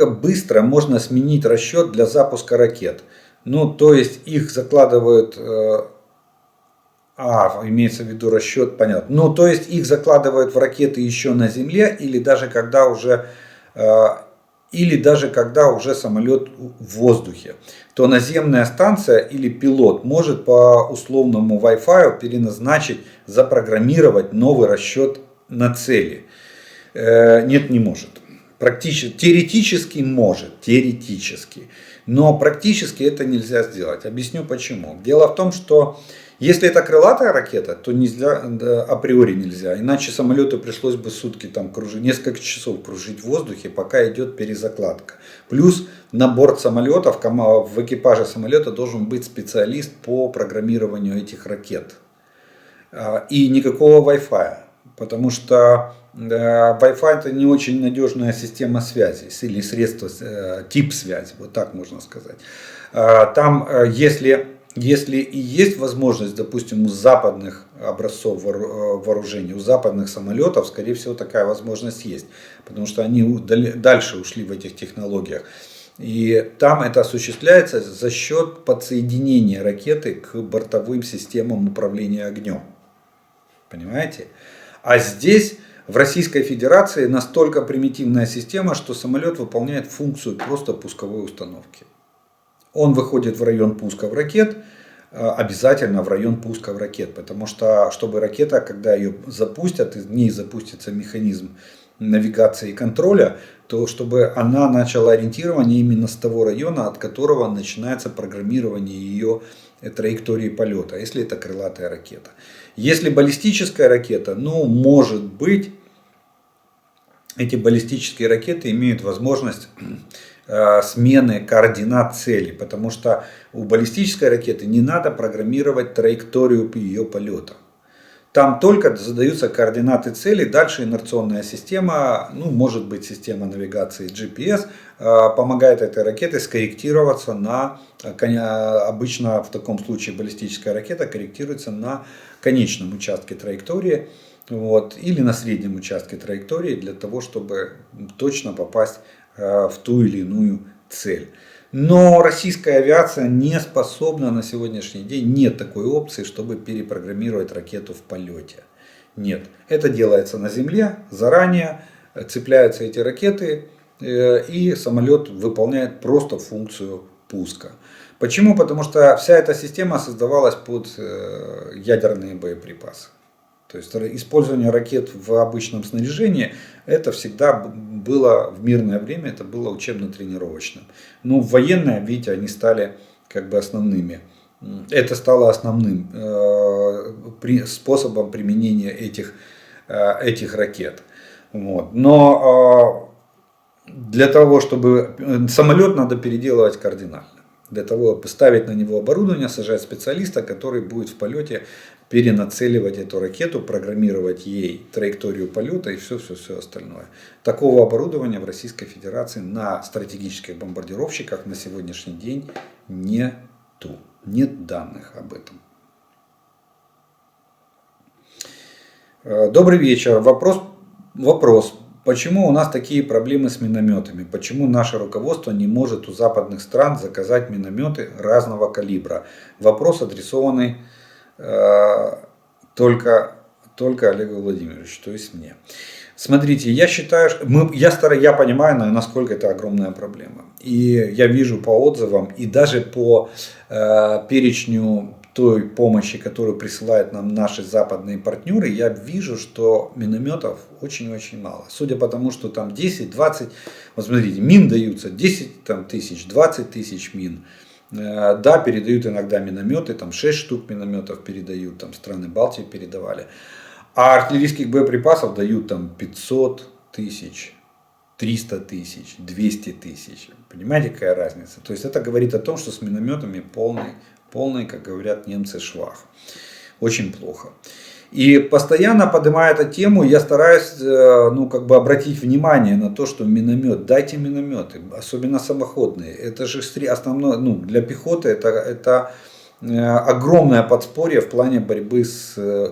Speaker 1: быстро можно сменить расчет для запуска ракет? Ну, то есть их закладывают, имеется в виду расчет, понятно. Ну, то есть их закладывают в ракеты еще на земле, или даже когда уже самолет в воздухе, то наземная станция или пилот может по условному Wi-Fi переназначить, запрограммировать новый расчет на цели. Нет, не может. Теоретически может, но практически это нельзя сделать. Объясню почему. Дело в том, что если это крылатая ракета, то априори нельзя. Иначе самолету пришлось бы сутки несколько часов кружить в воздухе, пока идет перезакладка. Плюс на борт самолета, в экипаже самолета должен быть специалист по программированию этих ракет. И никакого Wi-Fi. Потому что Wi-Fi это не очень надежная система связи или средство, тип связи, вот так можно сказать. Там, если и есть возможность, допустим, у западных образцов вооружений, у западных самолетов, скорее всего, такая возможность есть, потому что они дальше ушли в этих технологиях. И там это осуществляется за счет подсоединения ракеты к бортовым системам управления огнем. Понимаете? А здесь, в Российской Федерации, настолько примитивная система, что самолет выполняет функцию просто пусковой установки. Он выходит в район пусков ракет, обязательно в район пусков ракет, потому что, чтобы ракета, когда ее запустят, из ней запустится механизм навигации и контроля, то чтобы она начала ориентирование именно с того района, от которого начинается программирование ее траектории полета, если это крылатая ракета. Если баллистическая ракета, ну, может быть, эти баллистические ракеты имеют возможность смены координат цели, потому что у баллистической ракеты не надо программировать траекторию ее полета. Там только задаются координаты цели, дальше инерционная система, ну, может быть, система навигации GPS, помогает этой ракете скорректироваться на, обычно в таком случае баллистическая ракета корректируется на конечном участке траектории, вот, или на среднем участке траектории для того, чтобы точно попасть в ту или иную цель. Но российская авиация не способна на сегодняшний день, нет такой опции, чтобы перепрограммировать ракету в полете. Нет, это делается на земле, заранее цепляются эти ракеты, и самолет выполняет просто функцию пуска. Почему? Потому что вся эта система создавалась под ядерные боеприпасы. То есть использование ракет в обычном снаряжении, это всегда было в мирное время, это было учебно-тренировочным. Но в военное, видите, они стали как бы основными. Это стало основным способом применения этих ракет. Вот. Но для того, чтобы самолет надо переделывать кардинально. Для того, чтобы ставить на него оборудование, сажать специалиста, который будет в полете перенацеливать эту ракету, программировать ей траекторию полета и все остальное. Такого оборудования в Российской Федерации на стратегических бомбардировщиках на сегодняшний день нету. Нет данных об этом. Добрый вечер. Вопрос. Почему у нас такие проблемы с минометами? Почему наше руководство не может у западных стран заказать минометы разного калибра? Вопрос адресованный только Олегу Владимировичу, то есть мне. Смотрите, я считаю, я понимаю, насколько это огромная проблема. И я вижу по отзывам и даже по перечню той помощи, которую присылают нам наши западные партнеры, я вижу, что минометов очень-очень мало. Судя по тому, что там 10-20, вот смотрите, мин даются 10 тысяч, 20 тысяч мин. Да, передают иногда минометы, там 6 штук минометов передают, там страны Балтии передавали. А артиллерийских боеприпасов дают там 500 тысяч, 300 тысяч, 200 тысяч. Понимаете, какая разница? То есть это говорит о том, что с минометами полный, как говорят немцы, швах. Очень плохо. И постоянно поднимая эту тему, я стараюсь обратить внимание на то, что миномет, дайте минометы, особенно самоходные. Это же основное, для пехоты это огромное подспорье в плане борьбы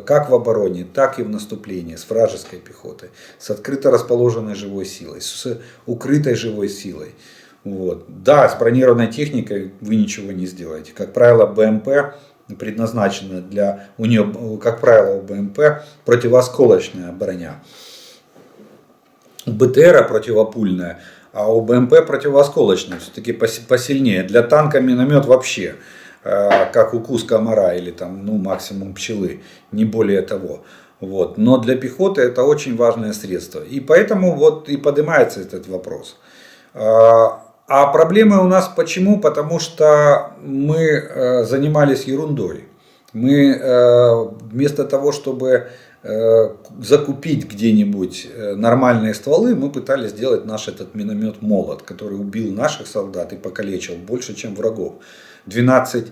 Speaker 1: как в обороне, так и в наступлении с вражеской пехотой, с открыто расположенной живой силой, с укрытой живой силой. Вот. Да, с бронированной техникой вы ничего не сделаете. Как правило, БМП предназначена у нее, как правило, у БМП противоосколочная броня. У БТР противопульная, а у БМП противоосколочная, все-таки посильнее. Для танка миномет вообще, как укус комара или там, максимум пчелы, не более того. Вот. Но для пехоты это очень важное средство. И поэтому вот и поднимается этот вопрос. А проблемы у нас почему? Потому что мы занимались ерундой. Мы вместо того, чтобы закупить где-нибудь нормальные стволы, мы пытались сделать наш этот миномет «Молот», который убил наших солдат и покалечил больше, чем врагов. 12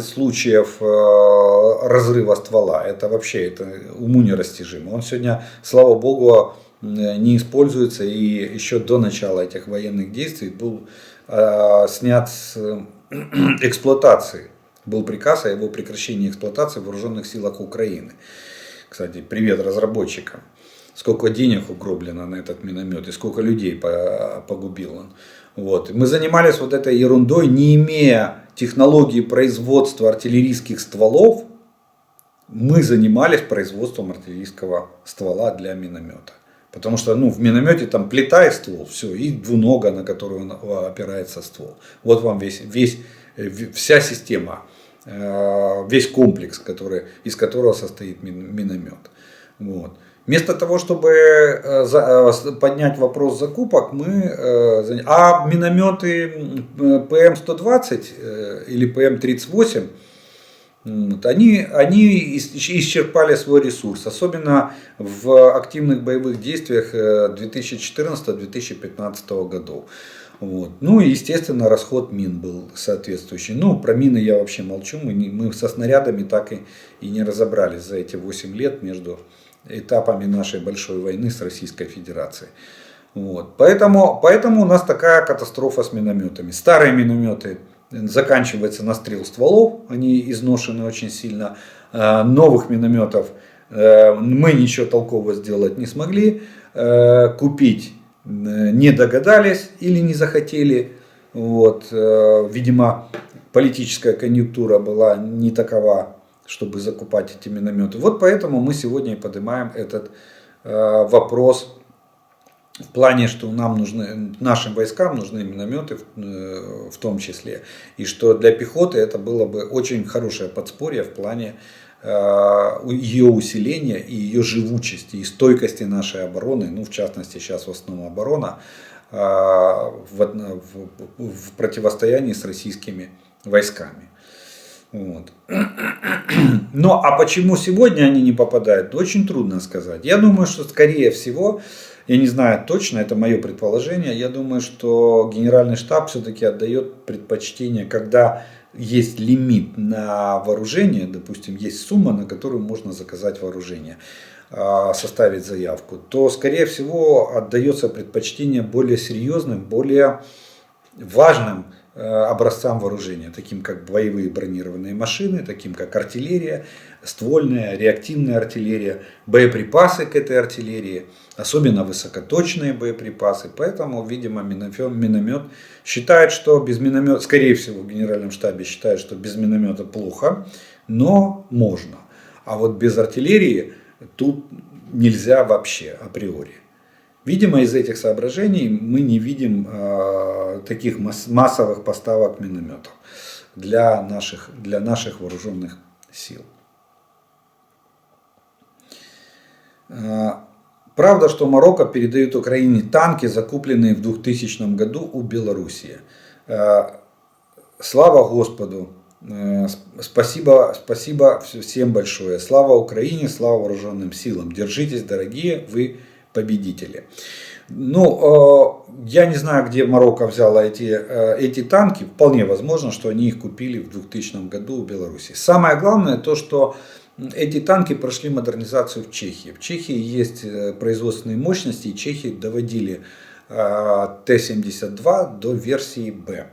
Speaker 1: случаев разрыва ствола. Это вообще уму непостижимо. Он сегодня, слава богу, не используется, и еще до начала этих военных действий был снят с эксплуатации. Был приказ о его прекращении эксплуатации в вооруженных силах Украины. Кстати, привет разработчикам. Сколько денег угроблено на этот миномет и сколько людей погубил он. Вот. Мы занимались вот этой ерундой, не имея технологии производства артиллерийских стволов. Мы занимались производством артиллерийского ствола для миномета. Потому что в миномете там плита и ствол, все, и двунога, на которую опирается ствол. Вот вам вся система, весь комплекс, из которого состоит миномет. Вот. Вместо того, чтобы поднять вопрос закупок, а минометы ПМ-120 или ПМ-38, они исчерпали свой ресурс, особенно в активных боевых действиях 2014-2015 годов. Вот. Ну и, естественно, расход мин был соответствующий. Ну, про мины я вообще молчу, мы со снарядами так и не разобрались за эти 8 лет между этапами нашей большой войны с Российской Федерацией. Вот. Поэтому у нас такая катастрофа с минометами. Старые минометы, заканчивается настрел стволов, они изношены очень сильно. Новых минометов мы ничего толкового сделать не смогли, купить не догадались или не захотели. Вот. Видимо, политическая конъюнктура была не такова, чтобы закупать эти минометы. Вот поэтому мы сегодня и поднимаем этот вопрос в плане, что нашим войскам нужны минометы в том числе. И что для пехоты это было бы очень хорошее подспорье в плане ее усиления и ее живучести и стойкости нашей обороны. Ну, в частности, сейчас в основном оборона в противостоянии с российскими войсками. Вот. Ну, а почему сегодня они не попадают, очень трудно сказать. Я думаю, что скорее всего, я не знаю точно, это мое предположение, я думаю, что Генеральный штаб все-таки отдает предпочтение, когда есть лимит на вооружение, допустим, есть сумма, на которую можно заказать вооружение, составить заявку, то, скорее всего, отдается предпочтение более серьезным, более важным образцам вооружения, таким как боевые бронированные машины, таким как артиллерия, ствольная, реактивная артиллерия, боеприпасы к этой артиллерии, особенно высокоточные боеприпасы. Поэтому, видимо, миномет считает, что без миномета, скорее всего, в Генеральном штабе считают, что без миномета плохо, но можно. А вот без артиллерии тут нельзя вообще априори. Видимо, из этих соображений мы не видим таких массовых поставок минометов для наших вооруженных сил. Правда, что Марокко передает Украине танки, закупленные в 2000 году у Белоруссии. Слава Господу! Спасибо всем большое. Слава Украине, слава вооруженным силам. Держитесь, дорогие, вы победители. Ну, я не знаю, где Марокко взяла эти танки. Вполне возможно, что они их купили в 2000 году у Беларуси. Самое главное то, что эти танки прошли модернизацию в Чехии. В Чехии есть производственные мощности, и чехи доводили Т-72 до версии Б.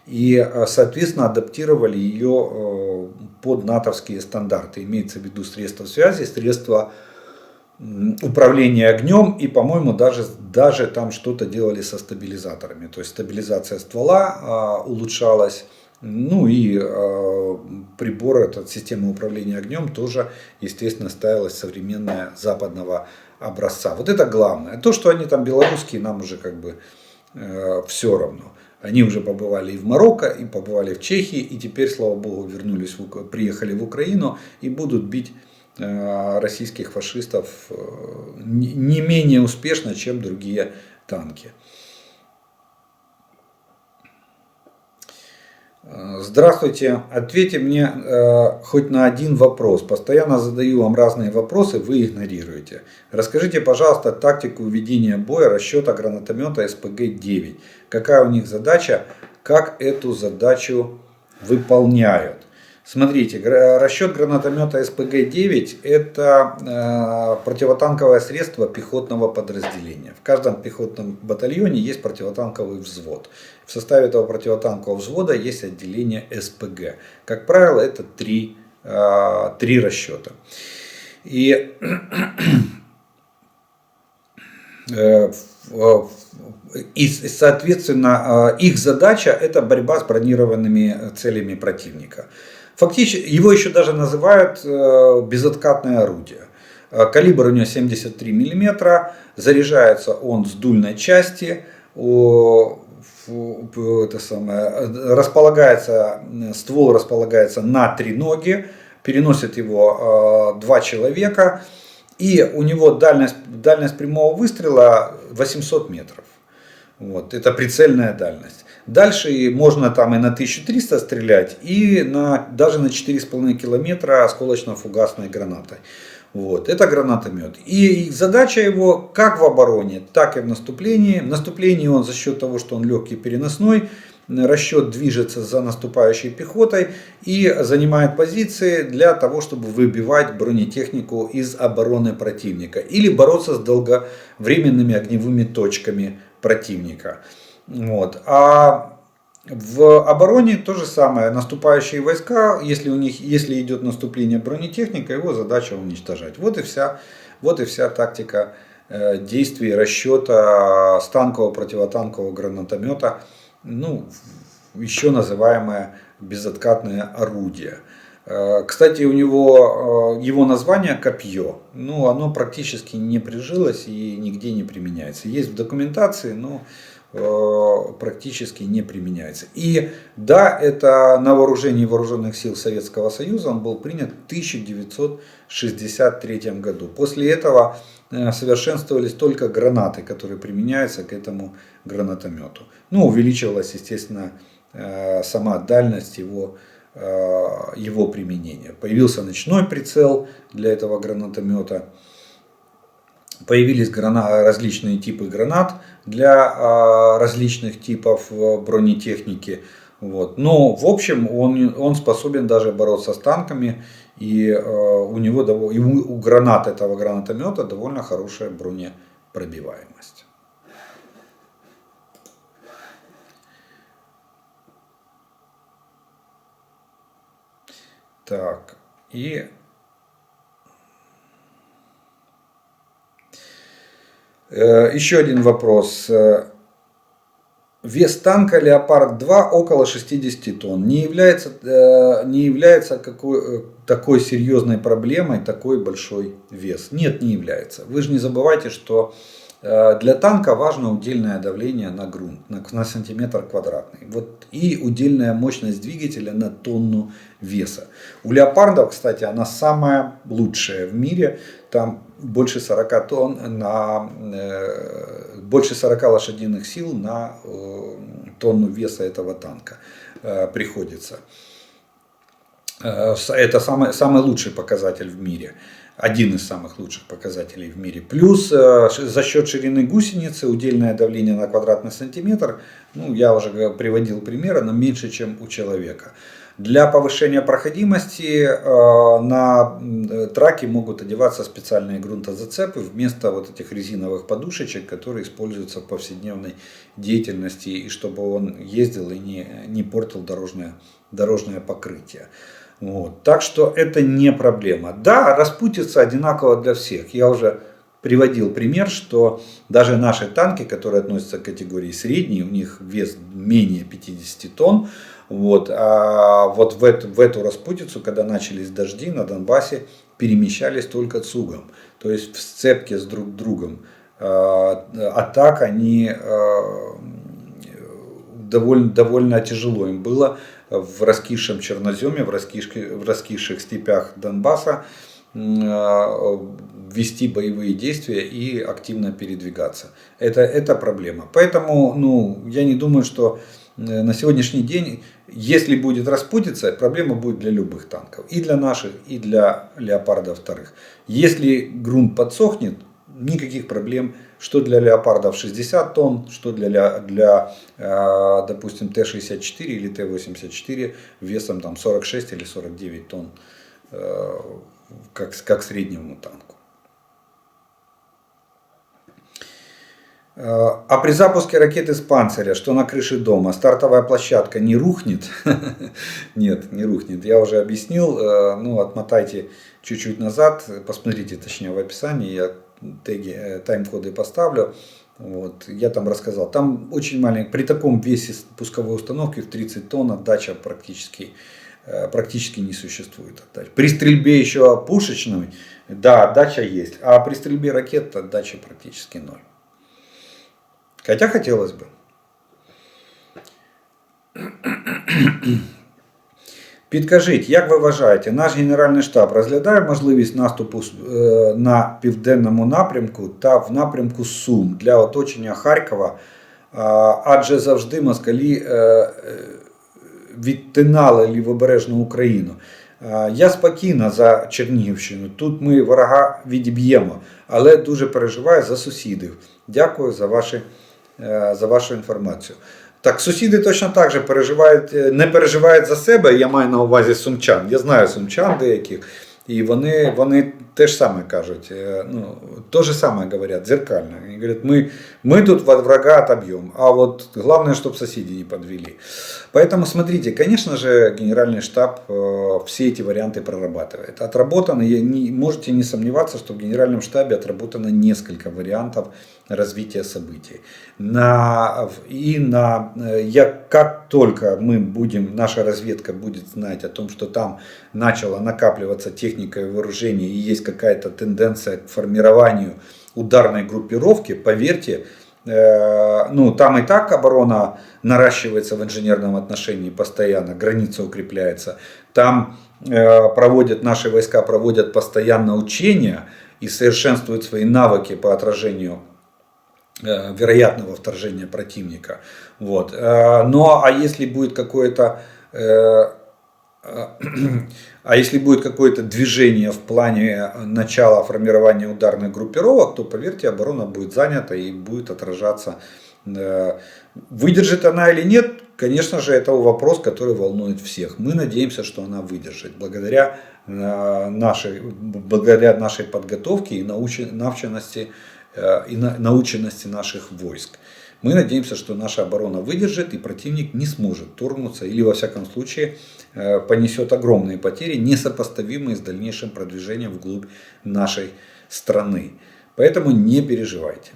Speaker 1: И, соответственно, адаптировали ее под натовские стандарты. Имеется в виду средства связи, средства управления огнем и, по-моему, даже там что-то делали со стабилизаторами. То есть стабилизация ствола улучшалась. Ну и прибор, эта система управления огнем тоже, естественно, ставилась современная западного образца. Вот это главное. То, что они там белорусские, нам уже как бы все равно. Они уже побывали и в Марокко, и побывали в Чехии, и теперь, слава богу, приехали в Украину и будут бить российских фашистов не менее успешно, чем другие танки. Здравствуйте, ответьте мне хоть на один вопрос. Постоянно задаю вам разные вопросы, вы игнорируете. Расскажите, пожалуйста, тактику ведения боя расчета гранатомета СПГ-9. Какая у них задача, как эту задачу выполняют? Смотрите, расчет гранатомета СПГ-9 это противотанковое средство пехотного подразделения. В каждом пехотном батальоне есть противотанковый взвод. В составе этого противотанкового взвода есть отделение СПГ. Как правило, это три расчета. И соответственно, их задача это борьба с бронированными целями противника. Фактически, его еще даже называют безоткатное орудие. Калибр у него 73 мм, заряжается он с дульной части, ствол располагается на треноге, переносит его 2 человека. И у него дальность прямого выстрела 800 метров. Вот, это прицельная дальность. Дальше можно там и на 1300 стрелять, и даже на 4,5 километра осколочно-фугасной гранатой. Вот, это гранатомет. И задача его как в обороне, так и в наступлении. В наступлении он за счет того, что он легкий переносной, расчет движется за наступающей пехотой и занимает позиции для того, чтобы выбивать бронетехнику из обороны противника или бороться с долговременными огневыми точками противника. Вот. А в обороне то же самое. Наступающие войска, если идет наступление бронетехника, его задача уничтожать. Вот и вся тактика действий расчета с танкового противотанкового гранатомета, ну, еще называемое безоткатное орудие. Кстати, у него его название копье, но оно практически не прижилось и нигде не применяется. Есть в документации, но практически не применяется. И да, это на вооружении вооруженных сил Советского Союза он был принят в 1963 году. После этого совершенствовались только гранаты, которые применяются к этому гранатомету. Ну, увеличивалась, естественно, сама дальность его применения. Появился ночной прицел для этого гранатомета. Появились различные типы гранат для различных типов бронетехники. Вот. Но в общем он способен даже бороться с танками. И у гранат этого гранатомета довольно хорошая бронепробиваемость. Так, и еще один вопрос. Вес танка Леопард-2 около 60 тонн. Не является такой серьезной проблемой такой большой вес? Нет, не является. Вы же не забывайте, что для танка важно удельное давление на грунт, на сантиметр квадратный. Вот, и удельная мощность двигателя на тонну веса. У Леопардов, кстати, она самая лучшая в мире. Там больше 40 тонн больше 40 лошадиных сил на тонну веса этого танка приходится. Это самый лучший показатель в мире. Один из самых лучших показателей в мире. Плюс за счет ширины гусеницы удельное давление на квадратный сантиметр, ну, я уже приводил примеры, но меньше, чем у человека. Для повышения проходимости на траке могут одеваться специальные грунтозацепы вместо вот этих резиновых подушечек, которые используются в повседневной деятельности, и чтобы он ездил и не портил дорожное покрытие. Вот. Так что это не проблема. Да, распутица одинаково для всех. Я уже приводил пример, что даже наши танки, которые относятся к категории средней, у них вес менее 50 тонн. Вот. А вот в эту распутицу, когда начались дожди на Донбассе, перемещались только цугом. То есть в сцепке с друг другом. А так они довольно тяжело им было в раскисшем черноземе, в раскисших степях Донбасса вести боевые действия и активно передвигаться. Это проблема. Поэтому я не думаю, что на сегодняшний день, если будет распутиться, проблема будет для любых танков. И для наших, и для Леопардов вторых. Если грунт подсохнет, никаких проблем, что для Леопардов 60 тонн, что для допустим, Т-64 или Т-84 весом там 46 или 49 тонн, как среднему танку. А при запуске ракеты с панциря, что на крыше дома, стартовая площадка не рухнет? Нет, не рухнет. Я уже объяснил. Отмотайте чуть-чуть назад, посмотрите точнее в описании, я теги, тайм-коды поставлю. Вот, я там рассказал. Там очень маленький, при таком весе пусковой установки в 30 тонн отдача практически не существует. При стрельбе еще пушечной, да, отдача есть. А при стрельбе ракет отдача практически ноль. Хотя хотелось бы. Підкажіть, як ви вважаєте, наш Генеральний штаб розглядає можливість наступу на південному напрямку та в напрямку Сум для оточення Харкова, адже завжди москалі відтинали лівобережну Україну. Я спокійна за Чернігівщину, тут ми ворога відіб'ємо, але дуже переживаю за сусідів. Дякую за вашу інформацію. Так, сусіди точно так же не переживають за себе, я маю на увазі сумчан. Я знаю сумчан деяких, і вони те ж саме кажуть, то же самое говорят, зеркально. Они говорят, мы тут врага отобьем, а вот главное, чтобы соседи не подвели. Поэтому смотрите, конечно же, Генеральный штаб все эти варианты прорабатывает. Отработано, можете не сомневаться, что в Генеральном штабе отработано несколько вариантов развития событий. Как только наша разведка будет знать о том, что там начала накапливаться техника и вооружение, и есть какая-то тенденция к формированию ударной группировки, поверьте, там и так оборона наращивается в инженерном отношении постоянно, граница укрепляется. Там наши войска проводят постоянно учения и совершенствуют свои навыки по отражению вероятного вторжения противника. Вот. Если будет какое-то движение в плане начала формирования ударных группировок, то, поверьте, оборона будет занята и будет отражаться. Выдержит она или нет, конечно же, это вопрос, который волнует всех. Мы надеемся, что она выдержит, благодаря нашей подготовке и наученности наших войск. Мы надеемся, что наша оборона выдержит и противник не сможет вторгнуться или, во всяком случае, понесет огромные потери, несопоставимые с дальнейшим продвижением вглубь нашей страны. Поэтому не переживайте.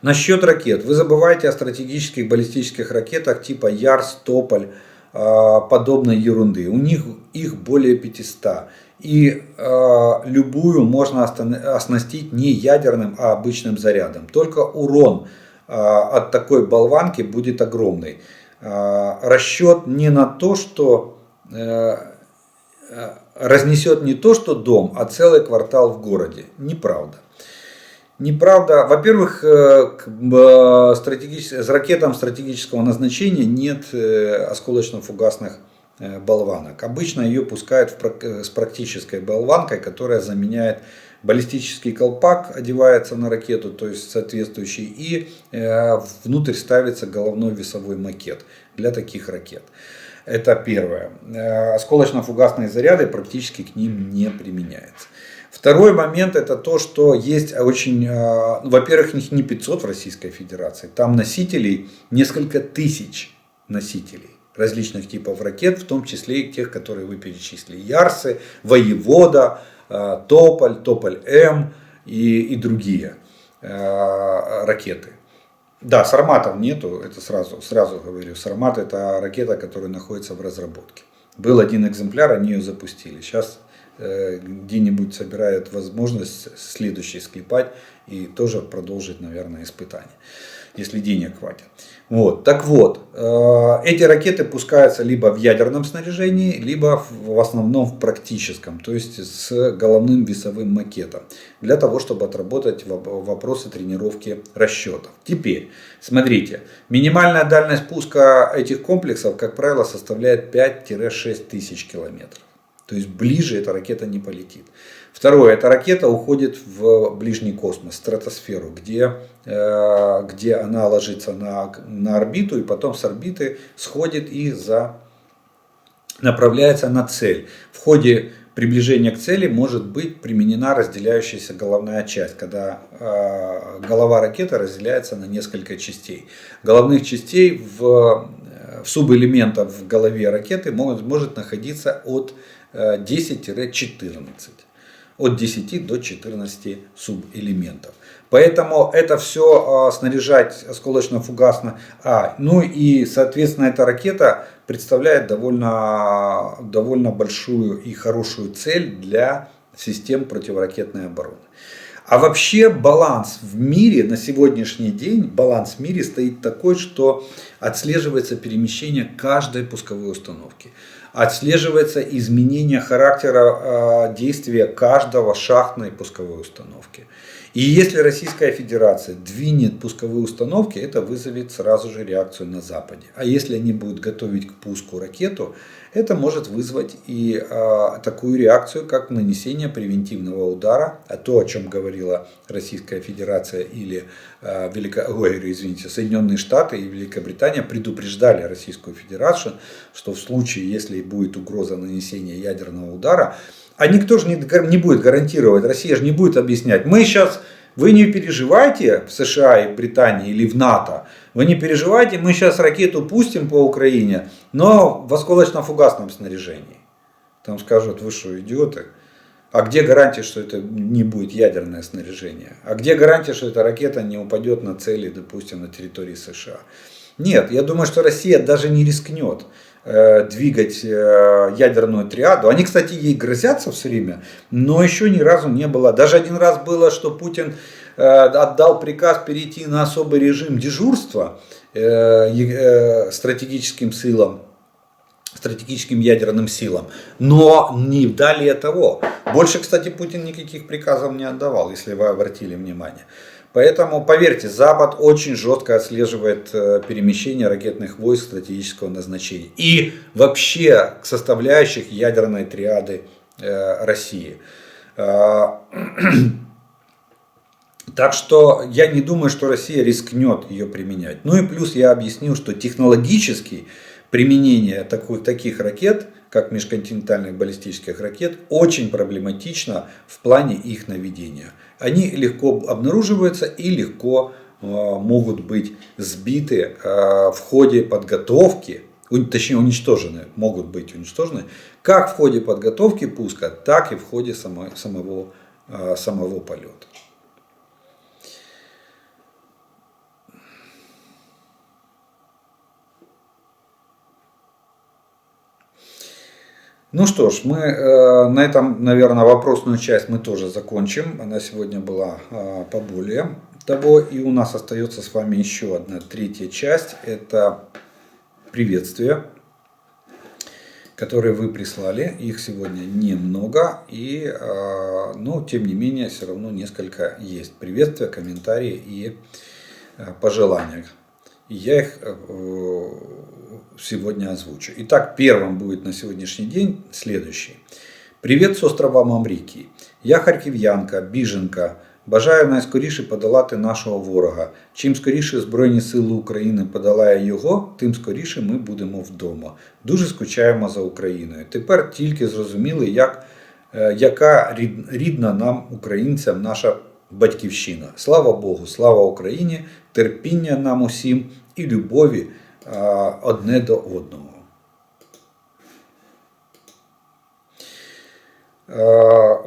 Speaker 1: Насчет ракет. Вы забываете о стратегических баллистических ракетах типа Ярс, Тополь, подобной ерунды. У них их более 500. И любую можно оснастить не ядерным, а обычным зарядом. Только урон от такой болванки будет огромный. Расчет не на то, что разнесет не то, что дом, а целый квартал в городе. Неправда. Неправда. Во-первых, с ракетам стратегического назначения нет осколочно-фугасных болванок. Обычно ее пускают с практической болванкой, которая заменяет баллистический колпак, одевается на ракету, то есть соответствующий, и внутрь ставится головной весовой макет для таких ракет. Это первое. Осколочно-фугасные заряды практически к ним не применяются. Второй момент это то, что есть во-первых, их не 500 в Российской Федерации, там носителей несколько тысяч носителей различных типов ракет, в том числе и тех, которые вы перечислили. Ярсы, Воевода, Тополь, Тополь-М и другие ракеты. Да, Сарматов нету, это сразу говорю. Сармат это ракета, которая находится в разработке. Был один экземпляр, они ее запустили. Сейчас где-нибудь собирают возможность следующий склепать и тоже продолжить, наверное, испытания, если денег хватит. Вот. Так вот, эти ракеты пускаются либо в ядерном снаряжении, либо в основном в практическом, то есть с головным весовым макетом, для того, чтобы отработать вопросы тренировки расчетов. Теперь, смотрите, минимальная дальность пуска этих комплексов, как правило, составляет 5-6 тысяч километров. То есть ближе эта ракета не полетит. Второе, эта ракета уходит в ближний космос, стратосферу, где она ложится на орбиту и потом с орбиты сходит и направляется на цель. В ходе приближения к цели может быть применена разделяющаяся головная часть, когда голова ракеты разделяется на несколько частей. Головных частей субэлементов в голове ракеты может находиться от 10-14. От 10 до 14 субэлементов. Поэтому это все снаряжать осколочно-фугасно. И, соответственно, эта ракета представляет довольно большую и хорошую цель для систем противоракетной обороны. А вообще баланс в мире на сегодняшний день, баланс в мире стоит такой, что отслеживается перемещение каждой пусковой установки. Отслеживается изменение характера действия каждого шахтной пусковой установки. И если Российская Федерация двинет пусковые установки, это вызовет сразу же реакцию на Западе. А если они будут готовить к пуску ракету, это может вызвать и такую реакцию, как нанесение превентивного удара. А то, о чем говорила Российская Федерация или Соединенные Штаты и Великобритания, предупреждали Российскую Федерацию, что в случае, если будет угроза нанесения ядерного удара, а никто же не будет гарантировать, Россия же не будет объяснять, вы не переживайте в США и Британии или в НАТО, вы не переживайте, мы сейчас ракету пустим по Украине, но в осколочно-фугасном снаряжении. Там скажут, вы что, идиоты? А где гарантия, что это не будет ядерное снаряжение? А где гарантия, что эта ракета не упадет на цели, допустим, на территории США? Нет, я думаю, что Россия даже не рискнет двигать ядерную триаду. Они, кстати, ей грозятся все время, но еще ни разу не было. Даже один раз было, что Путин отдал приказ перейти на особый режим дежурства стратегическим ядерным силам. Но не далее того. Больше, кстати, Путин никаких приказов не отдавал, если вы обратили внимание. Поэтому, поверьте, Запад очень жестко отслеживает перемещение ракетных войск стратегического назначения. И вообще составляющих ядерной триады России. Так что я не думаю, что Россия рискнет ее применять. Ну и плюс я объяснил, что технологически применение таких ракет, как межконтинентальных баллистических ракет, очень проблематично в плане их наведения. Они легко обнаруживаются и легко могут быть сбиты в ходе подготовки, точнее уничтожены, могут быть уничтожены, как в ходе подготовки пуска, так и в ходе самого полета. Ну что ж, мы на этом, наверное, вопросную часть мы тоже закончим. Она сегодня была поболее того. И у нас остается с вами еще одна третья часть. Это приветствия, которые вы прислали. Их сегодня немного. Но тем не менее, все равно несколько есть. Приветствия, комментарии и пожелания. И я их сегодня озвучу. Итак, первым будет на сегодняшний день следующий. Привет з острова Маврикії. Я харків'янка, біженка. Бажаю найскоріше подолати нашого ворога. Чим скоріше Збройні Сили України подолає його, тим скоріше ми будемо вдома. Дуже скучаємо за Україною. Тепер тільки зрозуміли, яка рідна нам, українцям, наша батьківщина. Слава Богу, слава Україні, терпіння нам усім і любові одне до одного.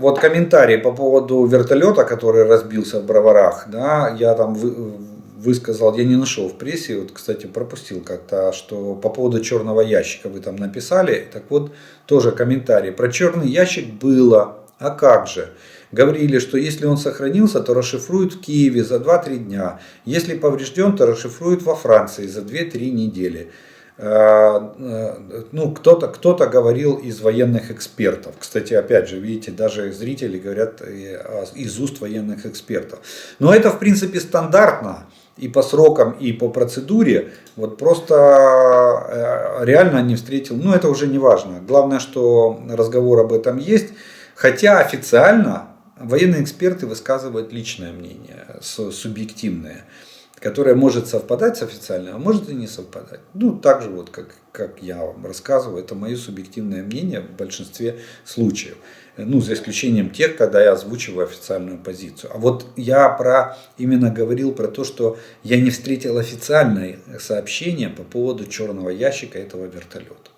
Speaker 1: Вот комментарий по поводу вертолета, который разбился в Броварах, да, я там высказал, я не нашел в прессе, вот, кстати, пропустил как-то, что по поводу черного ящика вы там написали, так вот, тоже комментарий. Про черный ящик было, а как же? Говорили, что если он сохранился, то расшифруют в Киеве за 2-3 дня. Если поврежден, то расшифруют во Франции за 2-3 недели. Ну, кто-то говорил из военных экспертов. Кстати, опять же, видите, даже зрители говорят из уст военных экспертов. Но это, в принципе, стандартно. И по срокам, и по процедуре. Вот просто реально не встретил. Ну, это уже не важно. Главное, что разговор об этом есть. Хотя официально военные эксперты высказывают личное мнение, субъективное, которое может совпадать с официальным, а может и не совпадать. Ну, так же, вот, как я вам рассказываю, это мое субъективное мнение в большинстве случаев. Ну, за исключением тех, когда я озвучиваю официальную позицию. А вот я именно говорил про то, что я не встретил официальное сообщение по поводу черного ящика этого вертолета.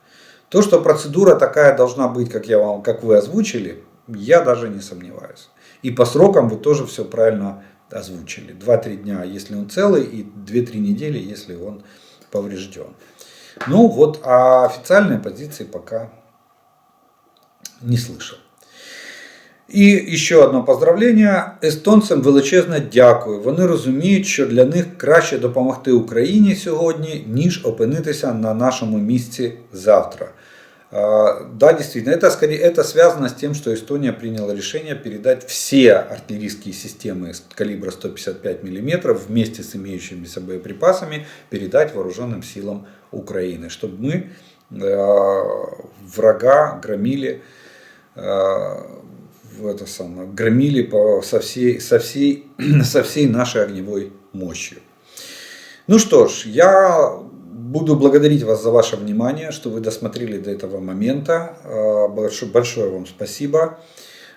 Speaker 1: То, что процедура такая должна быть, как вы озвучили, я даже не сомневаюсь. И по срокам вы тоже все правильно озвучили. 2-3 дня, если он целый, и 2-3 недели, если он поврежден. Ну вот, а официальной позиции пока не слышал. І ще одне поздравлення. Естонцям величезне дякую. Вони розуміють, що для них краще допомогти Україні сьогодні, ніж опинитися на нашому місці завтра. Да, действительно, это связано с тем, что Эстония приняла решение передать все артиллерийские системы калибра 155 мм вместе с имеющимися боеприпасами передать вооруженным силам Украины, чтобы мы врага громили, со всей нашей огневой мощью. Ну что ж, я буду благодарить вас за ваше внимание, что вы досмотрели до этого момента. Большое вам спасибо.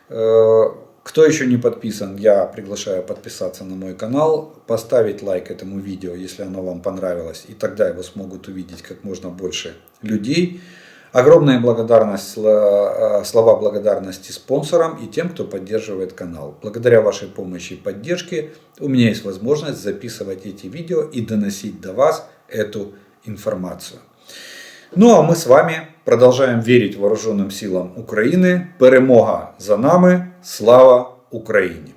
Speaker 1: Кто еще не подписан, я приглашаю подписаться на мой канал, поставить лайк этому видео, если оно вам понравилось, и тогда его смогут увидеть как можно больше людей. Огромная благодарность, слова благодарности спонсорам и тем, кто поддерживает канал. Благодаря вашей помощи и поддержке у меня есть возможность записывать эти видео и доносить до вас эту информацию. Ну а мы с вами продолжаем верить вооруженным силам Украины. Перемога за нами. Слава Украине!